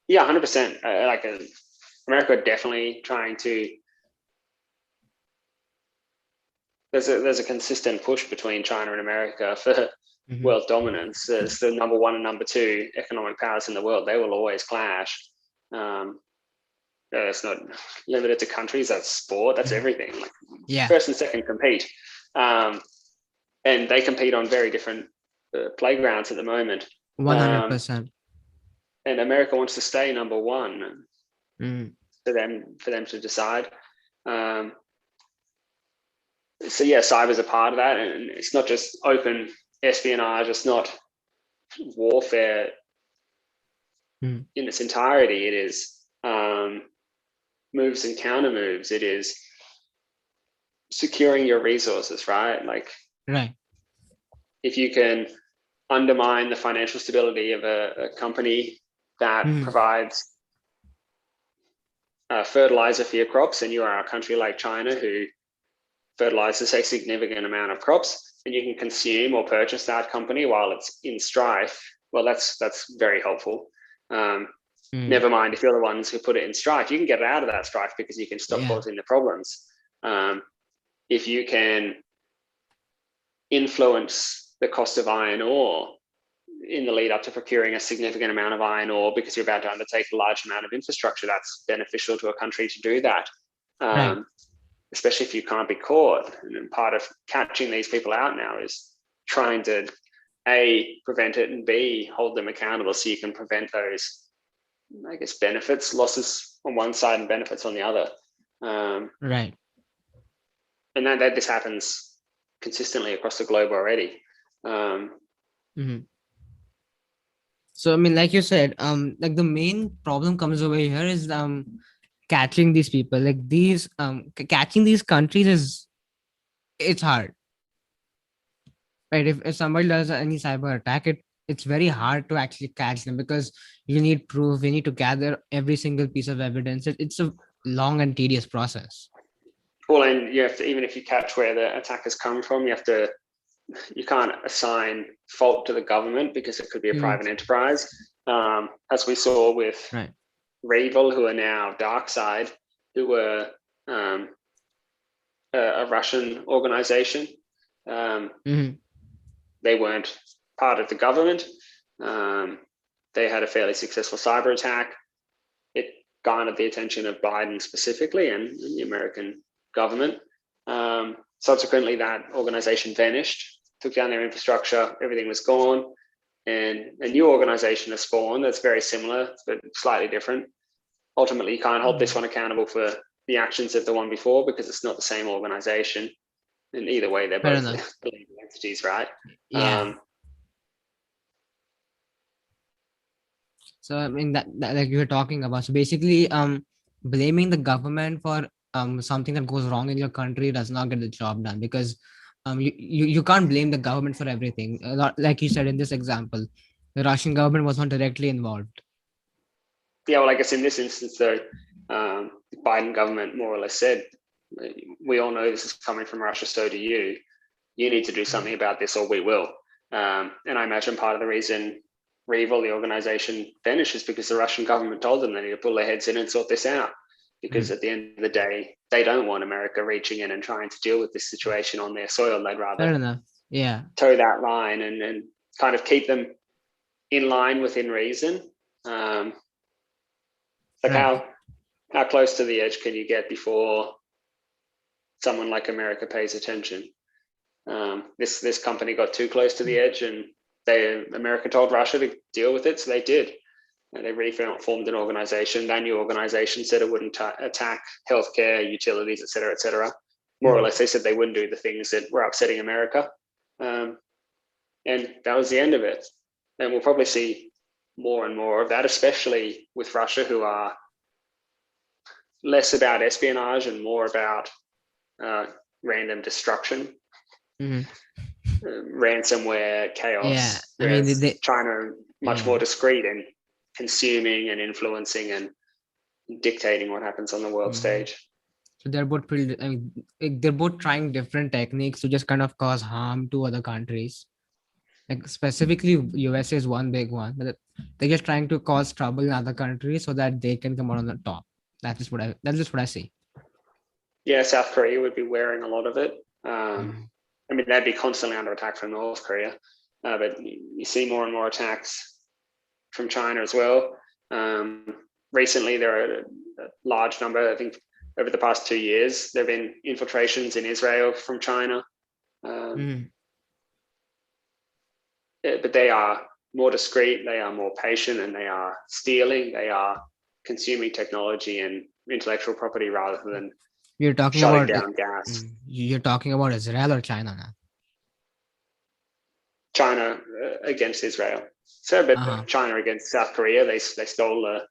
Yeah, 100%. America definitely trying to. There's a consistent push between China and America for world dominance. It's the number one and number two economic powers in the world. They will always clash. It's not limited to countries. That's sport. That's everything. Like, first and second compete, and they compete on very different playgrounds at the moment. 100%. And America wants to stay number one for them to decide. So yeah, cyber is a part of that, and it's not just open espionage. It's not warfare in its entirety. It is moves and counter moves. It is securing your resources, right? Like, if you can undermine the financial stability of a company that provides fertilizer for your crops, and you are a country like China who fertilizes a significant amount of crops, and you can consume or purchase that company while it's in strife, well, that's very helpful. Mm. Never mind if you're the ones who put it in strife, you can get out of that strife because you can stop Yeah. causing the problems. If you can influence the cost of iron ore in the lead up to procuring a significant amount of iron ore because you're about to undertake a large amount of infrastructure, that's beneficial to a country to do that. Right. Especially if you can't be caught. And part of catching these people out now is trying to A, prevent it, and B, hold them accountable so you can prevent those, I guess, benefits, losses on one side and benefits on the other. Right. And that this happens consistently across the globe already. Mm-hmm. So I mean, like you said, like the main problem comes over here is catching these people. Like these catching these countries is, it's hard, right? If somebody does any cyber attack, it's very hard to actually catch them because you need proof. You need to gather every single piece of evidence. It's a long and tedious process. Well, and you have to, even if you catch where the attackers come from, you can't assign fault to the government because it could be a Mm. private enterprise. As we saw with Right. Revil, who are now DarkSide, who were a Russian organization. Mm-hmm. They weren't part of the government. They had a fairly successful cyber attack. It garnered the attention of Biden specifically and the American government. Subsequently, that organization vanished, took down their infrastructure, everything was gone, and a new organization has spawned that's very similar but slightly different. Ultimately, you can't hold this one accountable for the actions of the one before because it's not the same organization. And either way, they're Fair both enough. legal entities, right? Yeah. So I mean that like you were talking about. So basically, blaming the government for something that goes wrong in your country does not get the job done because you can't blame the government for everything. Like you said in this example, the Russian government was not directly involved. Yeah, well, I guess in this instance, though, the Biden government more or less said, we all know this is coming from Russia, so do you. You need to do something about this or we will. And I imagine part of the reason Revil, the organization, vanished is because the Russian government told them they need to pull their heads in and sort this out. Because at the end of the day, they don't want America reaching in and trying to deal with this situation on their soil. They'd rather Fair enough. Yeah. toe that line and kind of keep them in line within reason. Like Right. how close to the edge can you get before someone like America pays attention? This company got too close to the edge, and America told Russia to deal with it, so they did. And they reformed an organization. That new organization said it wouldn't attack healthcare, utilities, et cetera, More or less, they said they wouldn't do the things that were upsetting America. And that was the end of it. And we'll probably see more and more of that, especially with Russia, who are less about espionage and more about random destruction, ransomware, chaos. Yeah. I mean, Whereas China much more yeah. discreet in consuming and influencing and dictating what happens on the world stage. So they're both pretty. I mean, they're both trying different techniques to just kind of cause harm to other countries. Like specifically, USA is one big one, but they're just trying to cause trouble in other countries so that they can come out on the top. That's just what I see. Yeah, South Korea would be wearing a lot of it. I mean, they'd be constantly under attack from North Korea, but you see more and more attacks from China as well. Recently, there are a large number. I think over the past 2 years, there have been infiltrations in Israel from China. But they are more discreet, they are more patient, and they are stealing. They are consuming technology and intellectual property rather than You're talking shutting about down gas. you're talking about Israel or China now? China against Israel. So, but China against South Korea, they stole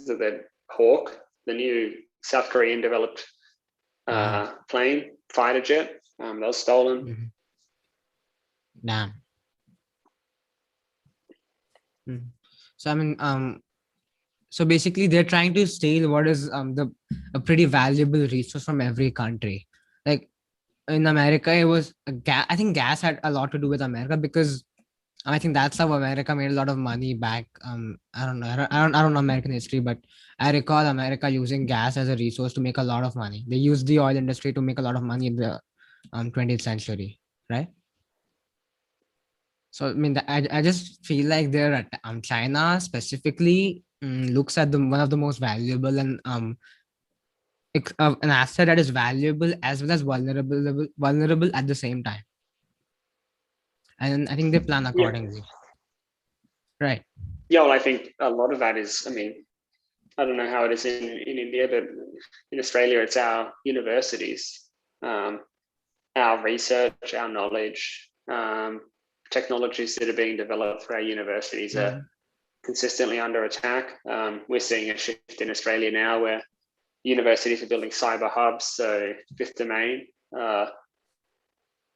the Hawk, the new South Korean developed plane, fighter jet. That was stolen. Damn. So I mean, so basically they're trying to steal what is a pretty valuable resource from every country. Like in America, it was gas. I think gas had a lot to do with America because I think that's how America made a lot of money back. I don't know. I don't know American history, but I recall America using gas as a resource to make a lot of money. They used the oil industry to make a lot of money in the 20th century, right? So I mean, I just feel like China specifically looks at the one of the most valuable and an asset that is valuable as well as vulnerable at the same time, and I think they plan Yeah, accordingly, right? yeah. Well, I think a lot of that is. I mean, I don't know how it is in India, but in Australia, it's our universities, um, our research, our knowledge, technologies that are being developed for our universities are Mhm. consistently under attack. We're seeing a shift in Australia now where universities are building cyber hubs. So FifthDomain,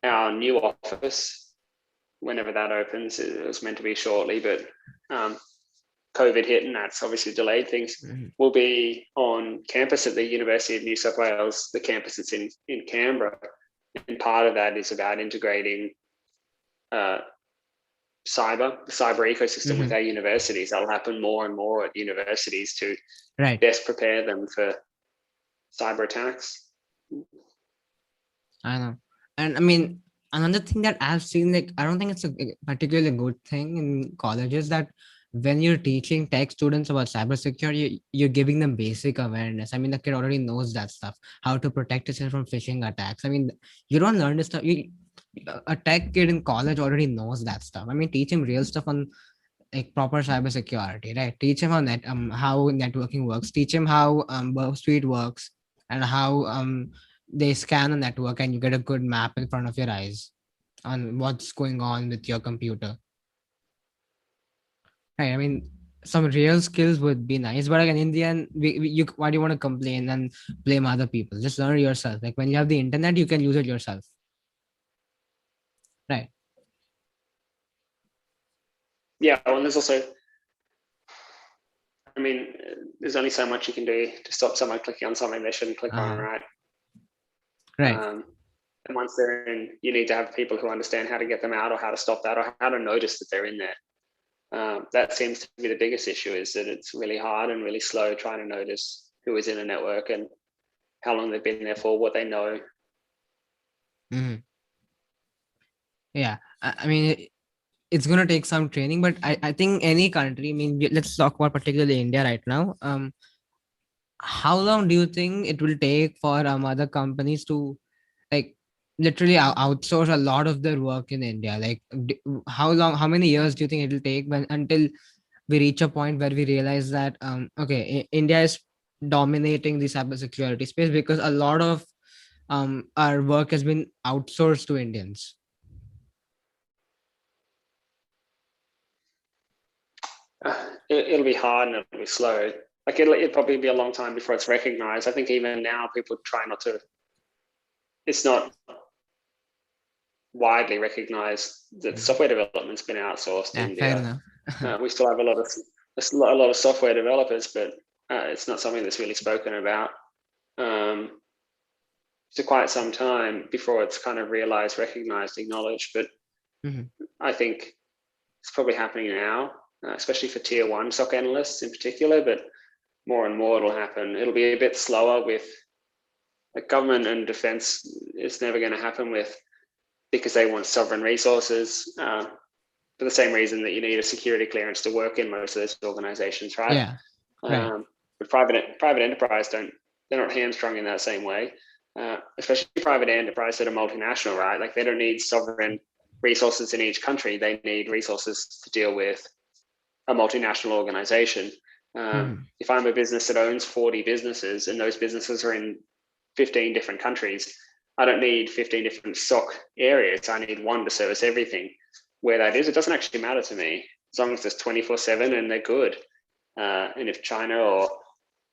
our new office, whenever that opens, it was meant to be shortly, but COVID hit and that's obviously delayed things, Mhm. will be on campus at the University of New South Wales, the campus that's in Canberra. And part of that is about integrating uh, the cyber ecosystem with Mhm. our universities. That'll happen more and more at universities to Right. best prepare them for cyber attacks. I know. And I mean, another thing that I've seen, like, I don't think it's a particularly good thing in colleges that when you're teaching tech students about cybersecurity, you're giving them basic awareness. I mean, the kid already knows that stuff, how to protect itself from phishing attacks. I mean, you don't learn this stuff. A tech kid in college already knows that stuff. I mean, teach him real stuff on like proper cybersecurity, right? Teach him how networking works. Teach him how Burp Suite works and how they scan a network and you get a good map in front of your eyes on what's going on with your computer. Right. I mean, some real skills would be nice, but again, in the end, why do you want to complain and blame other people? Just learn it yourself. Like when you have the internet, you can use it yourself. Right. Yeah, and there's also, I mean, there's only so much you can do to stop someone clicking on something they shouldn't click on, Uh-huh. right? Right. Um, and once they're in, you need to have people who understand how to get them out or how to stop that or how to notice that they're in there. That seems to be the biggest issue, is that it's really hard and really slow trying to notice who is in a network and how long they've been there for, what they know. Mhm. Yeah. I mean, it's going to take some training, but I think any country, I mean, let's talk about particularly India right now. How long do you think it will take for other companies to like literally outsource a lot of their work in India? Like, how many years do you think it will take until we reach a point where we realize that, okay, India is dominating the cybersecurity space because a lot of our work has been outsourced to Indians? It'll be hard and it'll be slow. Like it'll probably be a long time before it's recognized. I think even now people try not to. It's not widely recognized that Mhm. software development's been outsourced in Yeah, fair India. enough. We still have a lot of software developers, but it's not something that's really spoken about. For quite some time before it's kind of realized, recognized, acknowledged. But Mhm. I think it's probably happening now, especially for tier one SOC analysts in particular. But more and more it'll happen. It'll be a bit slower with like government and defense. It's never going to happen with, because they want sovereign resources. For the same reason that you need a security clearance to work in most of those organizations, right? Yeah, right. But private enterprise they're not hamstrung in that same way. Especially private enterprise that are multinational, right? Like they don't need sovereign resources in each country. They need resources to deal with a multinational organization. Mhm. If I'm a business that owns 40 businesses and those businesses are in 15 different countries, I don't need 15 different SOC areas. I need one to service everything. Where that is, it doesn't actually matter to me as long as it's 24/7 and they're good. And if China or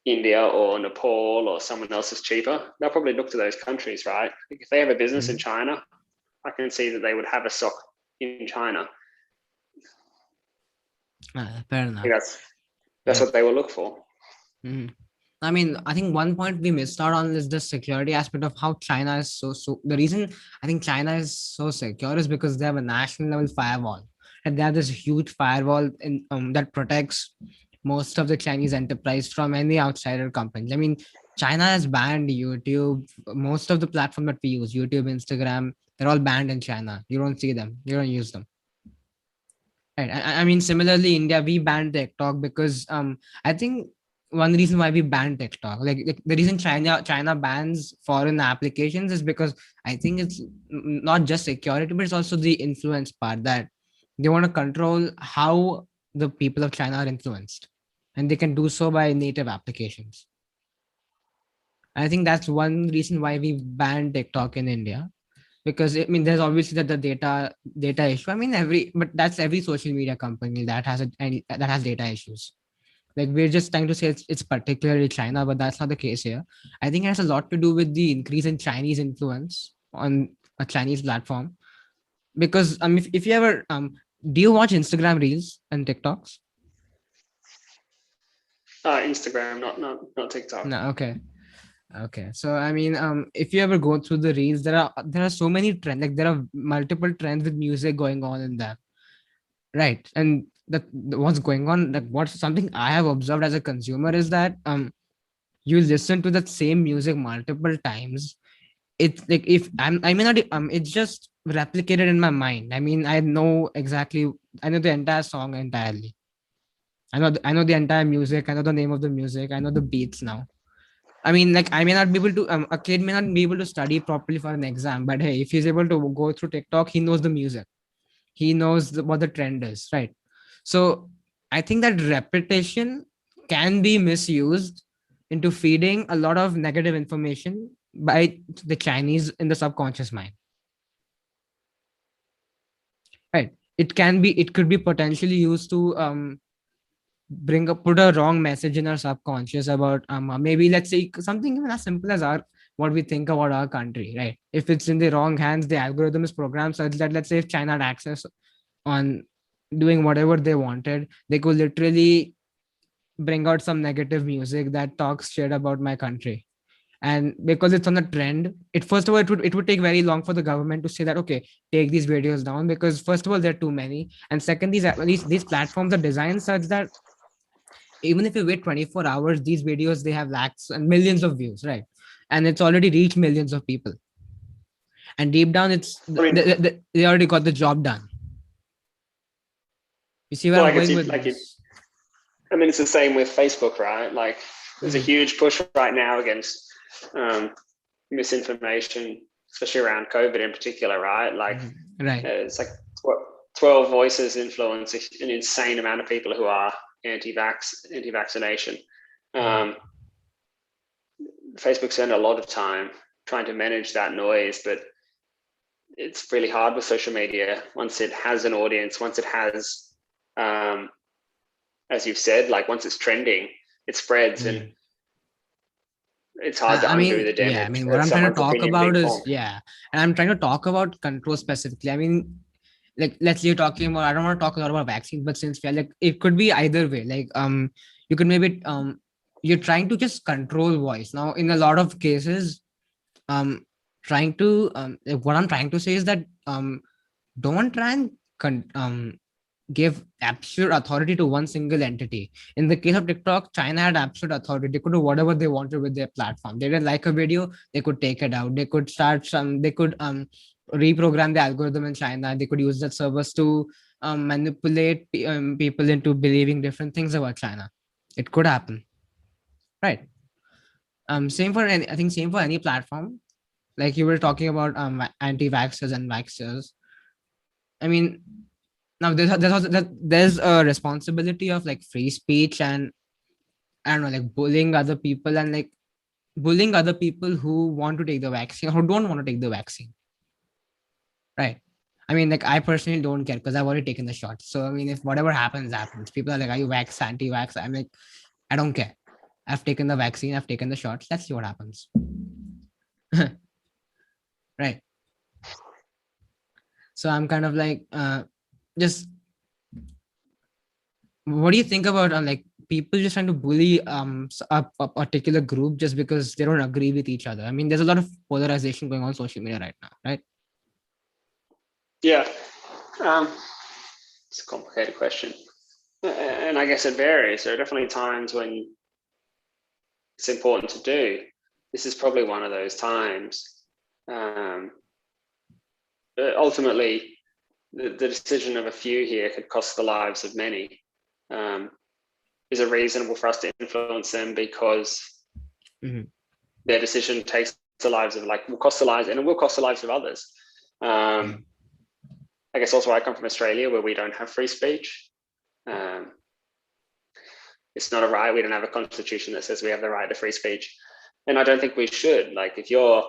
India or Nepal or someone else is cheaper, they'll probably look to those countries, right? If they have a business in Mhm. China, I can see that they would have a SOC in China. I Fair think enough. that's Right. what they will look for. Mhm. I mean, I think one point we missed out on is the security aspect of how China is so. The reason I think China is so secure is because they have a national level firewall. and they have this huge firewall that protects most of the Chinese enterprise from any outsider companies. I mean, China has banned YouTube. Most of the platform that we use, YouTube, Instagram, they're all banned in China. You don't see them. You don't use them. Right. I mean, similarly, India, we banned TikTok because I think one reason why we banned TikTok, like the reason China bans foreign applications is because I think it's not just security, but it's also the influence part that they want to control how the people of China are influenced, and they can do so by native applications. I think that's one reason why we banned TikTok in India, because I mean, there's obviously that the data issue. I mean, but that's every social media company that has that has data issues. Like, we're just trying to say it's particularly China, but that's not the case here. I think it has a lot to do with the increase in Chinese influence on a Chinese platform. Because if you ever do you watch Instagram Reels and TikToks? Instagram, not TikTok. No, okay. Okay, so I mean, if you ever go through the reels, there are so many trends. Like, there are multiple trends with music going on in them, right? And what's going on, like, what's something I have observed as a consumer is that you listen to that same music multiple times. It's like, if I may not it's just replicated in my mind. I mean, I know the entire song entirely. I know the entire music. I know the name of the music. I know the beats now. I mean, like, I may not be able to, a kid may not be able to study properly for an exam, but hey, if he's able to go through TikTok, he knows the music. He knows what the trend is, right? So I think that repetition can be misused into feeding a lot of negative information by the Chinese in the subconscious mind, right? It could be potentially used to put a wrong message in our subconscious about maybe, let's say, something even as simple as our what we think about our country, right? If it's in the wrong hands, the algorithm is programmed such that, let's say, if China had access on doing whatever they wanted, they could literally bring out some negative music that talks shit about my country. And because it's on a trend, first of all, it would take very long for the government to say that, okay, take these videos down, because first of all, there are too many, and second, these platforms are designed such that even if you wait 24 hours, these videos, they have lakhs and millions of views, right? And it's already reached millions of people, and deep down, I mean, they already got the job done. You see where well, I'm I can going see, with this? I mean, it's the same with Facebook, right? Like, there's a Mhm. huge push right now against misinformation, especially around COVID in particular, right? Like, Mhm. Right. it's like 12 voices influence an insane amount of people who are anti-vaccination. Mhm. Facebook spend a lot of time trying to manage that noise, but it's really hard with social media. Once it has an audience, once it has, as you've said, like, once it's trending, it spreads, and Mhm. it's hard to I undo mean, the yeah, I damage mean, what of I'm trying to someone's talk opinion being about is, formed. yeah, and I'm trying to talk about control specifically. I mean, like, let's say you're talking about, I don't want to talk a lot about vaccines, but since we're like, it could be either way. Like, you could maybe, you're trying to just control voice. Now, in a lot of cases, um, like, what I'm trying to say is that, don't try and give absolute authority to one single entity. In the case of TikTok, China had absolute authority. They could do whatever they wanted with their platform. They didn't like a video, they could take it out. They could reprogram the algorithm in China. They could use that service to manipulate people into believing different things about China. It could happen, right? Same for any, I think same for any platform. Like, you were talking about anti-vaxxers and vaxxers. I mean, now there's a responsibility of, like, free speech, and I don't know, like, bullying other people, and like bullying other people who want to take the vaccine or who don't want to take the vaccine, right? I mean, like, I personally don't care because I've already taken the shot. So I mean, if whatever happens, people are like, are you vax, anti-vax? I'm like, I don't care. I've taken the vaccine, I've taken the shots. Let's see what happens. Right. So I'm kind of like, just what do you think about like people just trying to bully a particular group just because they don't agree with each other? I mean, there's a lot of polarization going on social media right now, right? Yeah. Um, It's a complicated question. And I guess it varies. There are definitely times when it's important to do. This is probably one of those times. Ultimately, the decision of a few here could cost the lives of many. Is it reasonable for us to influence them because their decision takes the lives of, like, will cost the lives, and it will cost the lives of others? I guess also I come from Australia, where we don't have free speech. It's not a right. We don't have a constitution that says we have the right to free speech, and I don't think we should. Like, if you're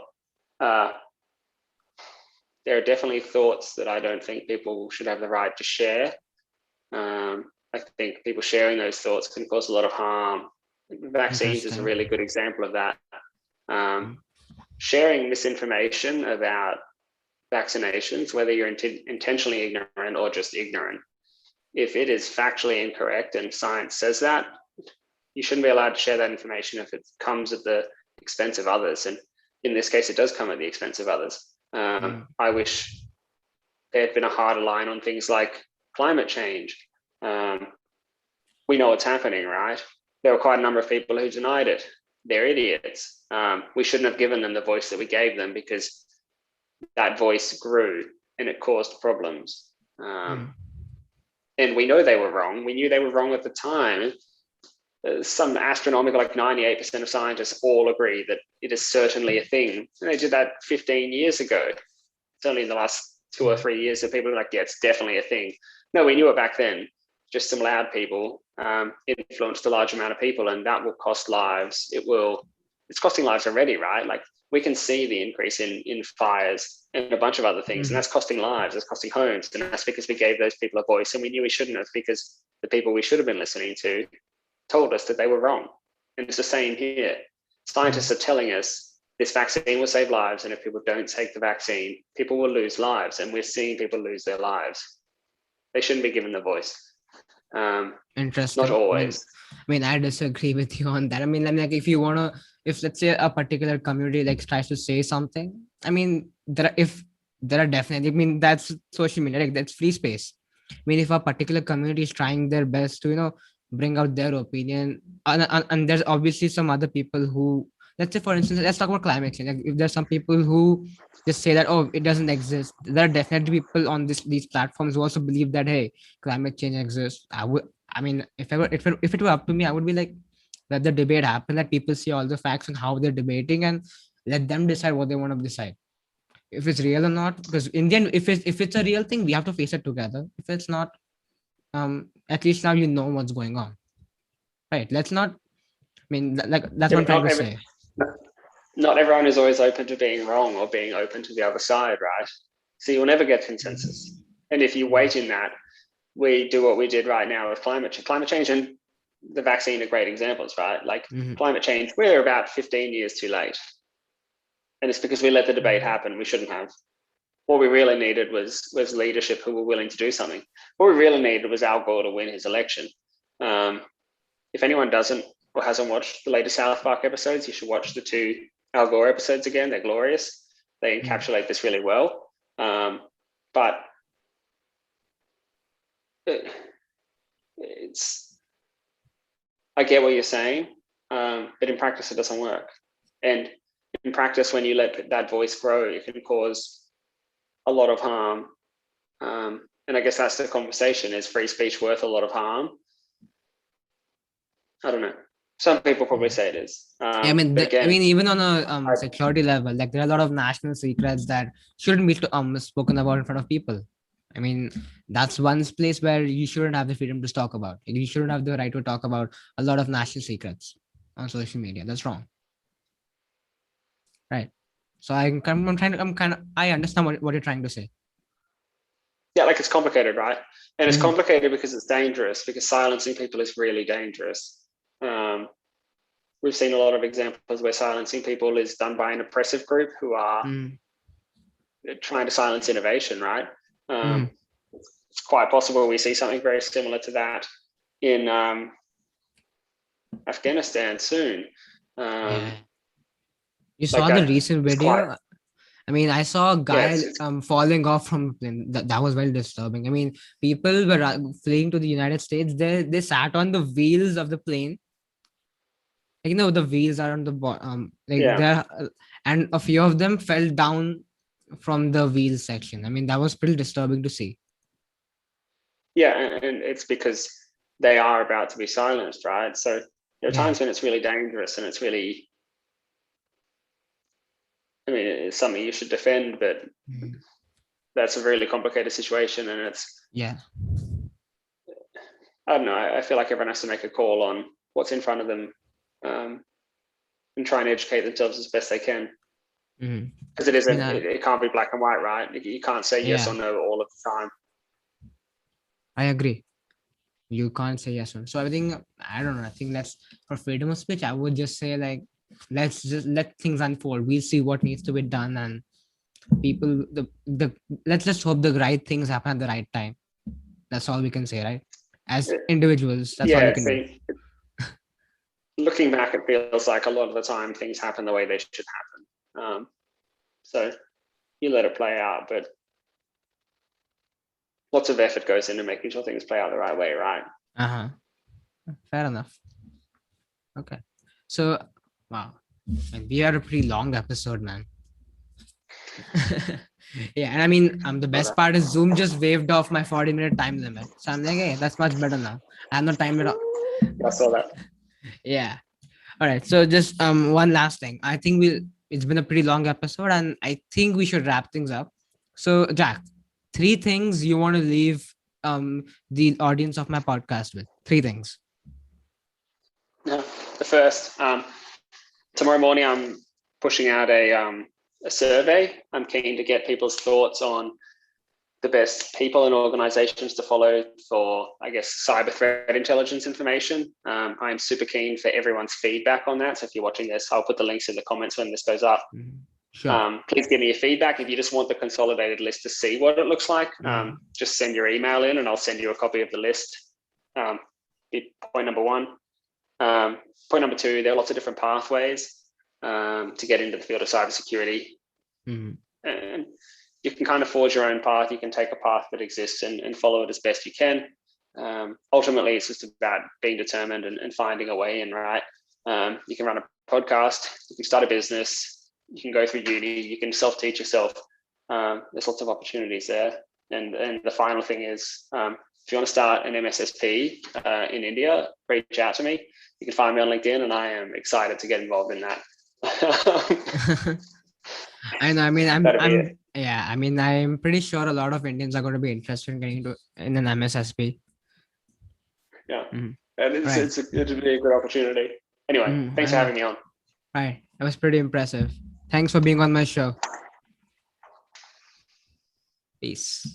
there are definitely thoughts that I don't think people should have the right to share. I think people sharing those thoughts can cause a lot of harm. Vaccines is a really good example of that. Sharing misinformation about vaccinations, whether you're intentionally ignorant or just ignorant, if it is factually incorrect and science says that, you shouldn't be allowed to share that information if it comes at the expense of others. And in this case, it does come at the expense of others. I wish there had been a harder line on things like climate change. We know what's happening, right? There were quite a number of people who denied it. They're idiots. We shouldn't have given them the voice that we gave them, because that voice grew and it caused problems. And we know they were wrong. We knew they were wrong at the time. Some astronomical, like 98% of scientists all agree that it is certainly a thing. And they did that 15 years ago. It's only in the last 2 or 3 years that people are like, yeah, it's definitely a thing. No, we knew it back then. Just some loud people influenced a large amount of people, and that will cost lives. It's costing lives already, right? Like, we can see the increase in fires and a bunch of other things, and that's costing lives, it's costing homes, and that's because we gave those people a voice, and we knew we shouldn't have, because the people we should have been listening to told us that they were wrong. And it's the same here. Scientists are telling us this vaccine will save lives, and if people don't take the vaccine, people will lose lives, and we're seeing people lose their lives. They shouldn't be given the voice. Interesting. Not always. I disagree with you on that. Like, if let's say a particular community like tries to say something, there are definitely, that's social media, like that's free space. If a particular community is trying their best to, bring out their opinion, and there's obviously some other people who, let's say for instance, let's talk about climate change. Like, if there's some people who just say that, oh, it doesn't exist, there are definitely people on these platforms who also believe that, hey, climate change exists. If it were up to me, I would be like, let the debate happen, let people see all the facts and how they're debating, and let them decide what they want to decide, if it's real or not. Because in the end, if it's a real thing, we have to face it together. If it's not, at least now you know what's going on, right? Let's not, that's what I'm trying to say. Not everyone is always open to being wrong or being open to the other side, right? So you'll never get consensus. And if you wait in that, we do what we did right now with climate change, and the vaccine are great examples, right? Like, climate change, we're about 15 years too late. And it's because we let the debate happen. We shouldn't have. What we really needed was leadership who were willing to do something. What we really needed was Al Gore to win his election. If anyone doesn't or hasn't watched the latest South Park episodes, you should watch the 2 Al Gore episodes again. They're glorious. They encapsulate this really well. But I get what you're saying, but in practice it doesn't work. And in practice, when you let that voice grow, it can cause a lot of harm. And I guess that's the conversation: is free speech worth a lot of harm? I don't know. Some people probably say it is. Even on a security level, like, there are a lot of national secrets that shouldn't be spoken about in front of people. That's one place where you shouldn't have the freedom to talk about. You shouldn't have the right to talk about a lot of national secrets on social media. That's wrong, right? So I understand what you're trying to say. Yeah, like, it's complicated, right? And it's complicated because it's dangerous, because silencing people is really dangerous. We've seen a lot of examples where silencing people is done by an oppressive group who are trying to silence innovation, right? It's quite possible we see something very similar to that in Afghanistan soon. You saw the recent video. I mean, I saw a Yeah, guy it's falling off from a plane. That was very disturbing. I mean, people were fleeing to the United States. They sat on the wheels of the plane. Like, the wheels are on the bottom. Like yeah, there, and a few of them fell down from the wheels section. I mean, that was pretty disturbing to see. yeah, and it's because they are about to be silenced, right? So there are Yeah. times when it's really dangerous and it's really, I mean, it's something you should defend, but Mhm. that's a really complicated situation, and it's, Yeah. I don't know. I feel like everyone has to make a call on what's in front of them, um, and try and educate themselves as best they can. Mhm. Because it I mean, isn't, it can't be black and white, right? You can't say yes or yeah, no all of the time. I agree. You can't say yes or no. So I think, I don't know. I think that's for freedom of speech. I would just say, like, let's just let things unfold. We'll see what needs to be done, and people, the let's just hope the right things happen at the right time. That's all we can say, right? As individuals, that's all we Yeah, can do. see, looking back, it feels like a lot of the time things happen the way they should happen. So you let it play out, but lots of effort goes into making sure things play out the right way, right? Uh-huh. Fair enough. Okay. So, wow. And we had a pretty long episode, man. Yeah, and I mean, the best part is Zoom just waived off my 40-minute time limit. So I'm like, hey, that's much better now. I have no time at all. I saw that. Yeah. All right. So just one last thing. I think it's been a pretty long episode, and I think we should wrap things up. So, Jack, 3 things you want to leave the audience of my podcast with. 3 things. Yeah. The first, tomorrow morning, I'm pushing out a survey. I'm keen to get people's thoughts on the best people and organizations to follow for, I guess, cyber threat intelligence information. I'm super keen for everyone's feedback on that. So if you're watching this, I'll put the links in the comments when this goes up. Mhm. Sure. Please give me your feedback. If you just want the consolidated list to see what it looks like, Mhm. just send your email in and I'll send you a copy of the list. Point number one. Point number two, there are lots of different pathways to get into the field of cybersecurity. Mhm. And you can kind of forge your own path. You can take a path that exists and follow it as best you can. Ultimately, it's just about being determined and finding a way in, right? You can run a podcast, you can start a business, you can go through uni, you can self-teach yourself. There's lots of opportunities there. And the final thing is, if you want to start an MSSP in India, reach out to me. You can find me on LinkedIn, and I am excited to get involved in that. I know. I mean, That'll be it. yeah. I mean, I'm pretty sure a lot of Indians are going to be interested in getting in an MSSP. Yeah, Mhm. and Right. it'd be a good opportunity. Anyway, thanks I for know. having me on. Right. That was pretty impressive. Thanks for being on my show. Peace.